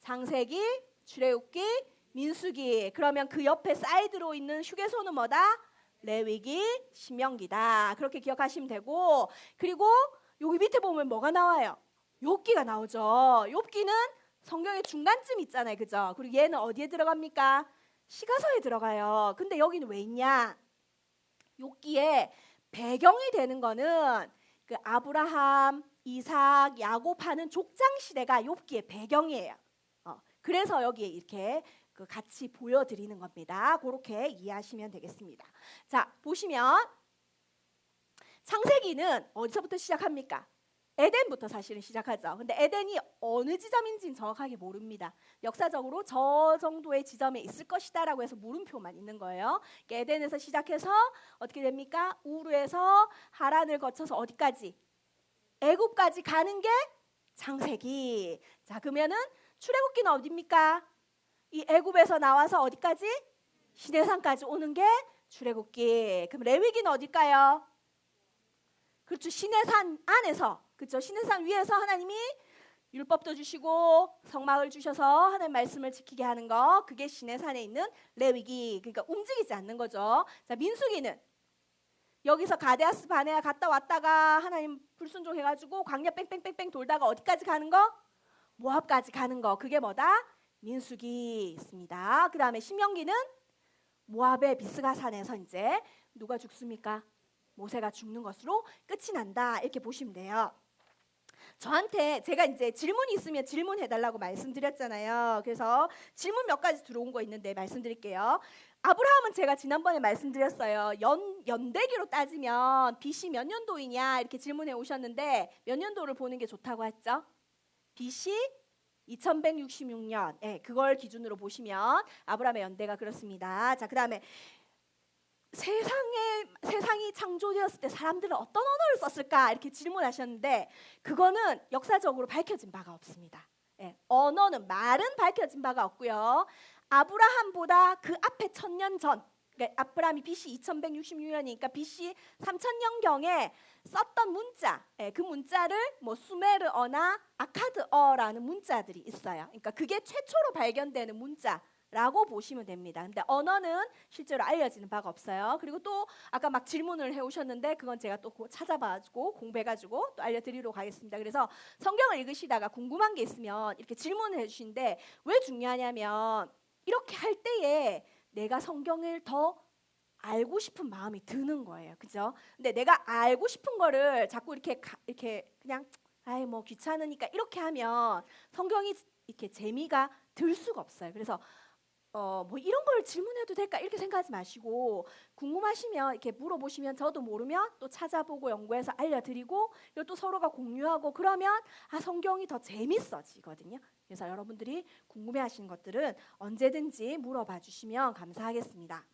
창세기, 출애굽기, 민수기. 그러면 그 옆에 사이드로 있는 휴게소는 뭐다? 레위기, 신명기다. 그렇게 기억하시면 되고, 그리고 여기 밑에 보면 뭐가 나와요? 욥기가 나오죠. 욥기는 성경의 중간쯤 있잖아요. 그죠? 그리고 얘는 어디에 들어갑니까? 시가서에 들어가요. 근데 여기는 왜 있냐? 욥기에 배경이 되는 거는 그 아브라함, 이삭, 야곱하는 족장 시대가 욥기의 배경이에요. 그래서 여기에 이렇게 같이 보여드리는 겁니다. 그렇게 이해하시면 되겠습니다. 자, 보시면 창세기는 어디서부터 시작합니까? 에덴부터 사실은 시작하죠. 근데 에덴이 어느 지점인지는 정확하게 모릅니다. 역사적으로 저 정도의 지점에 있을 것이다라고 해서 물음표만 있는 거예요. 에덴에서 시작해서 어떻게 됩니까? 우르에서 하란을 거쳐서 어디까지? 애굽까지 가는 게 창세기. 자, 그러면은 출애굽기는 어디입니까? 이 애굽에서 나와서 어디까지? 시내산까지 오는 게 출애굽기. 그럼 레위기는 어딜까요? 그렇죠. 시내산 안에서, 그렇죠. 시내산 위에서 하나님이 율법도 주시고 성막을 주셔서 하나님 말씀을 지키게 하는 거, 그게 시내산에 있는 레위기. 그러니까 움직이지 않는 거죠. 자, 민수기는 여기서 가데아스 바네아 갔다 왔다가 하나님 불순종해가지고 광야 뺑뺑뺑뺑 돌다가 어디까지 가는 거? 모압까지 가는 거. 그게 뭐다? 민수기 있습니다. 그 다음에 신명기는 모압의 비스가산에서 이제 누가 죽습니까? 모세가 죽는 것으로 끝이 난다. 이렇게 보시면 돼요. 저한테 제가 이제 질문이 있으면 질문해달라고 말씀드렸잖아요. 그래서 질문 몇 가지 들어온 거 있는데 말씀드릴게요. 아브라함은 제가 지난번에 말씀드렸어요. 연대기로 따지면 BC 몇 년도이냐 이렇게 질문해 오셨는데 몇 년도를 보는 게 좋다고 했죠? BC 2166년. 네, 그걸 기준으로 보시면 아브라함의 연대가 그렇습니다. 자, 그다음에 세상이 창조되었을 때 사람들은 어떤 언어를 썼을까 이렇게 질문하셨는데 그거는 역사적으로 밝혀진 바가 없습니다. 예, 언어는 말은 밝혀진 바가 없고요. 아브라함보다 그 앞에 1000년 전, 그러니까 아브라함이 BC 2166년이니까 BC 3000년경에 썼던 문자, 예, 그 문자를 뭐 수메르어나 아카드어라는 문자들이 있어요. 그러니까 그게 최초로 발견되는 문자. 라고 보시면 됩니다. 근데 언어는 실제로 알려지는 바가 없어요. 그리고 또 아까 막 질문을 해오셨는데 그건 제가 또 찾아봐가지고 공부해가지고 또 알려드리도록 하겠습니다. 그래서 성경을 읽으시다가 궁금한 게 있으면 이렇게 질문을 해주시는데 왜 중요하냐면 이렇게 할 때에 내가 성경을 더 알고 싶은 마음이 드는 거예요. 그죠? 근데 내가 알고 싶은 거를 자꾸 이렇게 그냥 아이 뭐 귀찮으니까 이렇게 하면 성경이 이렇게 재미가 들 수가 없어요. 그래서 뭐 이런 걸 질문해도 될까 이렇게 생각하지 마시고 궁금하시면 이렇게 물어보시면 저도 모르면 또 찾아보고 연구해서 알려드리고 그리고 또 서로가 공유하고 그러면 성경이 더 재밌어지거든요. 그래서 여러분들이 궁금해하시는 것들은 언제든지 물어봐 주시면 감사하겠습니다.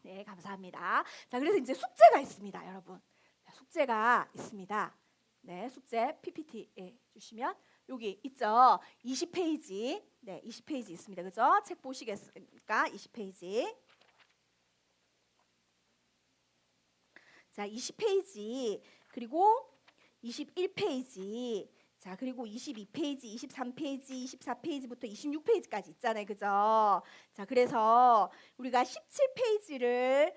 네, 감사합니다. 자, 그래서 이제 숙제가 있습니다, 여러분. 숙제가 있습니다. 네, 숙제 PPT 주시면 여기 있죠. 20페이지. 네, 20페이지 있습니다. 그죠? 책 보시겠습니까? 20페이지. 자, 20페이지. 그리고 21페이지. 자, 그리고 22페이지, 23페이지, 24페이지부터 26페이지까지 있잖아요. 그죠? 자, 그래서 우리가 17페이지를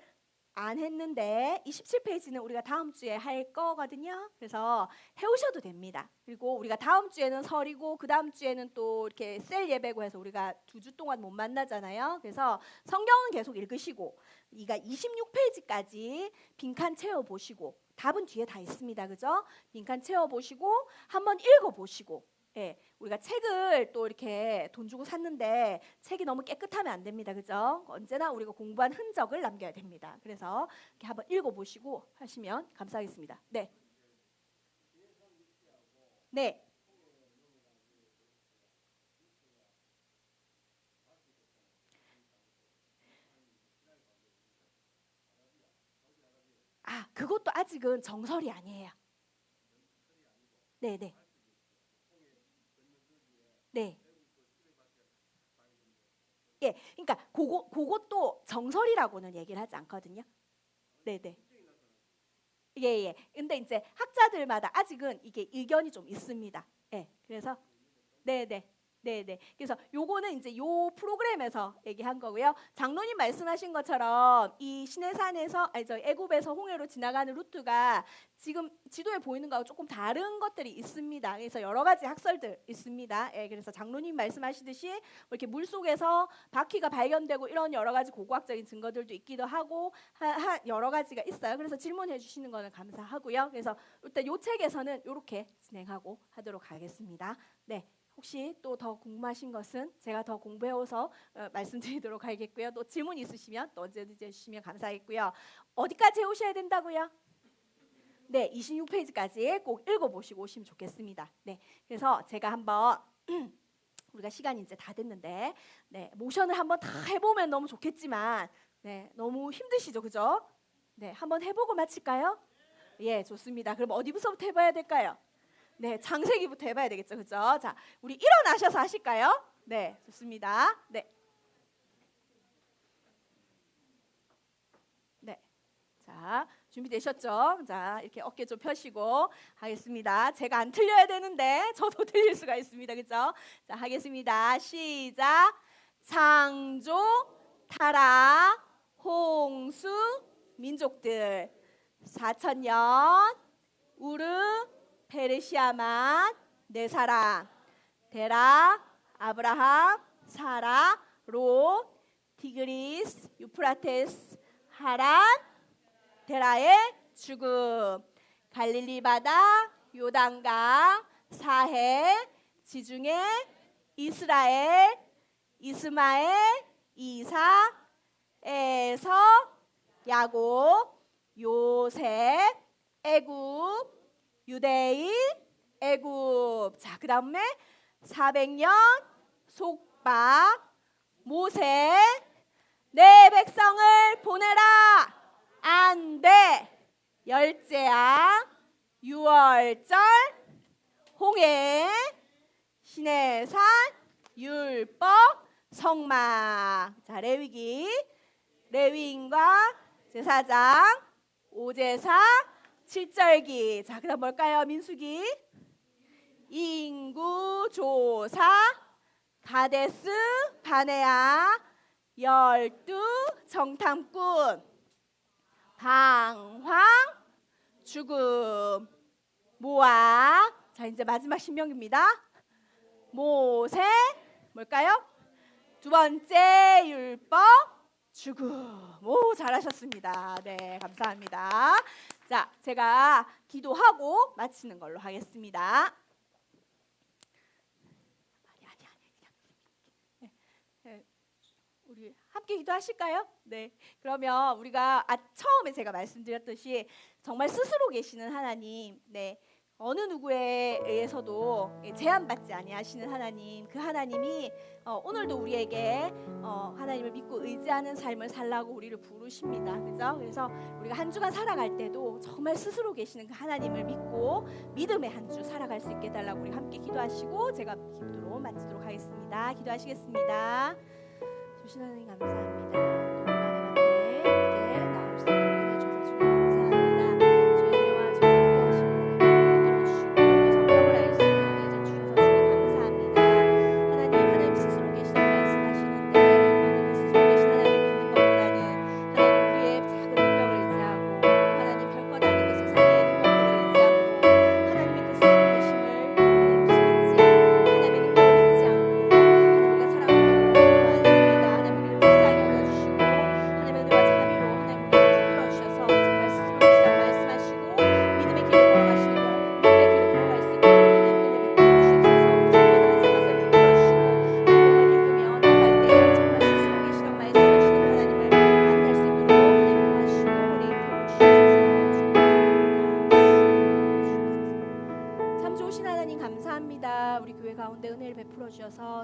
안 했는데 27페이지는 우리가 다음 주에 할 거거든요. 그래서 해오셔도 됩니다. 그리고 우리가 다음 주에는 설이고 그 다음 주에는 또 이렇게 셀 예배고 해서 우리가 2주 동안 못 만나잖아요. 그래서 성경은 계속 읽으시고 우리가 26페이지까지 빈칸 채워보시고 답은 뒤에 다 있습니다. 그죠? 빈칸 채워보시고 한번 읽어보시고 예, 우리가 책을 또 이렇게 돈 주고 샀는데 책이 너무 깨끗하면 안 됩니다. 그죠? 언제나 우리가 공부한 흔적을 남겨야 됩니다. 그래서 이렇게 한번 읽어보시고 하시면 감사하겠습니다. 네. 네. 그것도 아직은 정설이 아니에요. 네, 네. 네. 예, 그러니까 그것도 정설이라고는 얘기를 하지 않거든요. 네, 네. 예, 예. 근데 이제 학자들마다 아직은 이게 의견이 좀 있습니다. 예. 그래서 네, 네. 네, 네. 그래서 요거는 이제 요 프로그램에서 얘기한 거고요. 장로님 말씀하신 것처럼 이 시내산에서 아니 저 애굽에서 홍해로 지나가는 루트가 지금 지도에 보이는 거하고 조금 다른 것들이 있습니다. 그래서 여러 가지 학설들 있습니다. 예, 그래서 장로님 말씀하시듯이 뭐 이렇게 물 속에서 바퀴가 발견되고 이런 여러 가지 고고학적인 증거들도 있기도 하고 여러 가지가 있어요. 그래서 질문해 주시는 거는 감사하고요. 그래서 일단 요 책에서는 이렇게 진행하고 하도록 하겠습니다. 네. 혹시 또 더 궁금하신 것은 제가 더 공부해서 말씀드리도록 하겠고요. 또 질문 있으시면 또 언제든지 해주시면 감사하겠고요. 어디까지 해오셔야 된다고요? 네, 26페이지까지 꼭 읽어보시고 오시면 좋겠습니다. 네, 그래서 제가 한번 우리가 시간이 이제 다 됐는데, 네, 모션을 한번 다 해보면 너무 좋겠지만, 네, 너무 힘드시죠, 그죠? 네, 한번 해보고 마칠까요? 예, 좋습니다. 그럼 어디부터 해봐야 될까요? 네, 창세기부터 해봐야 되겠죠, 그죠? 자, 우리 일어나셔서 하실까요? 네, 좋습니다. 네, 네, 자, 준비되셨죠? 자, 이렇게 어깨 좀 펴시고 하겠습니다. 제가 안 틀려야 되는데 저도 틀릴 수가 있습니다, 그죠? 자, 하겠습니다. 시작. 창조, 타락, 홍수, 민족들 4천년 우르, 페르시아만, 네 사람, 데라, 아브라함, 사라, 롯, 디그리스, 유프라테스, 하란, 데라의 죽음, 갈릴리 바다, 요단강, 사해, 지중해, 이스라엘, 이스마엘, 이삭, 에서, 야곱, 요셉, 애굽, 유대인, 애굽. 자, 그 다음에 400년 속박, 모세, 내 백성을 보내라. 안 돼. 열재앙, 유월절, 홍해, 시내산, 율법, 성막. 자, 레위기, 레위인과 제사장, 오제사, 칠절기. 자, 그다음 뭘까요? 민수기, 인구조사, 가데스, 바네아, 열두, 정탐꾼, 방황, 죽음, 모압. 자, 이제 마지막 신명기입니다. 모세, 뭘까요? 두 번째 율법, 죽음. 오, 잘하셨습니다. 네, 감사합니다. 자, 제가 기도하고 마치는 걸로 하겠습니다. 우리 함께 기도하실까요? 네. 그러면 우리가 처음에 제가 말씀드렸듯이 정말 스스로 계시는 하나님, 네. 어느 누구에 의해서도 제한받지 아니하시는 하나님, 그 하나님이 오늘도 우리에게 하나님을 믿고 의지하는 삶을 살라고 우리를 부르십니다. 그죠? 그래서 우리가 한 주간 살아갈 때도 정말 스스로 계시는 그 하나님을 믿고 믿음의 한 주 살아갈 수 있게 해달라고 우리 함께 기도하시고 제가 기도로 마치도록 하겠습니다. 기도하시겠습니다. 주신 하나님 감사합니다.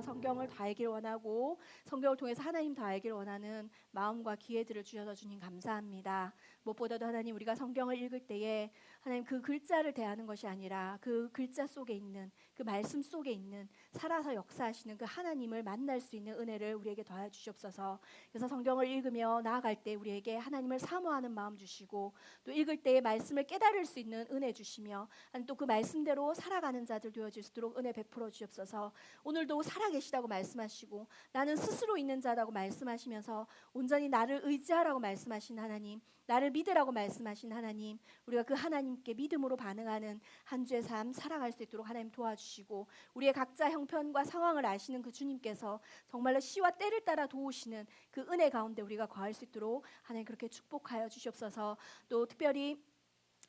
성경을 다 알기를 원하고 성경을 통해서 하나님 다 알기를 원하는 마음과 기회들을 주셔서 주님 감사합니다. 무엇보다도 하나님 우리가 성경을 읽을 때에 하나님 그 글자를 대하는 것이 아니라 그 글자 속에 있는 그 말씀 속에 있는 살아서 역사하시는 그 하나님을 만날 수 있는 은혜를 우리에게 더하여 주시옵소서. 그래서 성경을 읽으며 나아갈 때 우리에게 하나님을 사모하는 마음 주시고 또 읽을 때에 말씀을 깨달을 수 있는 은혜 주시며 또 그 말씀대로 살아가는 자들 되어질 수 있도록 은혜 베풀어 주옵소서. 오늘도 살아계시다고 말씀하시고 나는 스스로 있는 자라고 말씀하시면서 온전히 나를 의지하라고 말씀하신 하나님, 나를 믿으라고 말씀하신 하나님, 우리가 그 하나님께 믿음으로 반응하는 한 주의 삶 살아갈 수 있도록 하나님 도와주시고 우리의 각자 형편과 상황을 아시는 그 주님께서 정말로 시와 때를 따라 도우시는 그 은혜 가운데 우리가 거할 수 있도록 하나님 그렇게 축복하여 주시옵소서. 또 특별히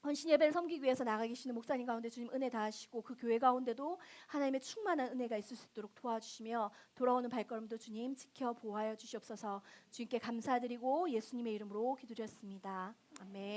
헌신 예배를 섬기기 위해서 나가 계시는 목사님 가운데 주님 은혜 다하시고 그 교회 가운데도 하나님의 충만한 은혜가 있을 수 있도록 도와주시며 돌아오는 발걸음도 주님 지켜 보호하여 주시옵소서. 주님께 감사드리고 예수님의 이름으로 기도드렸습니다. 아멘.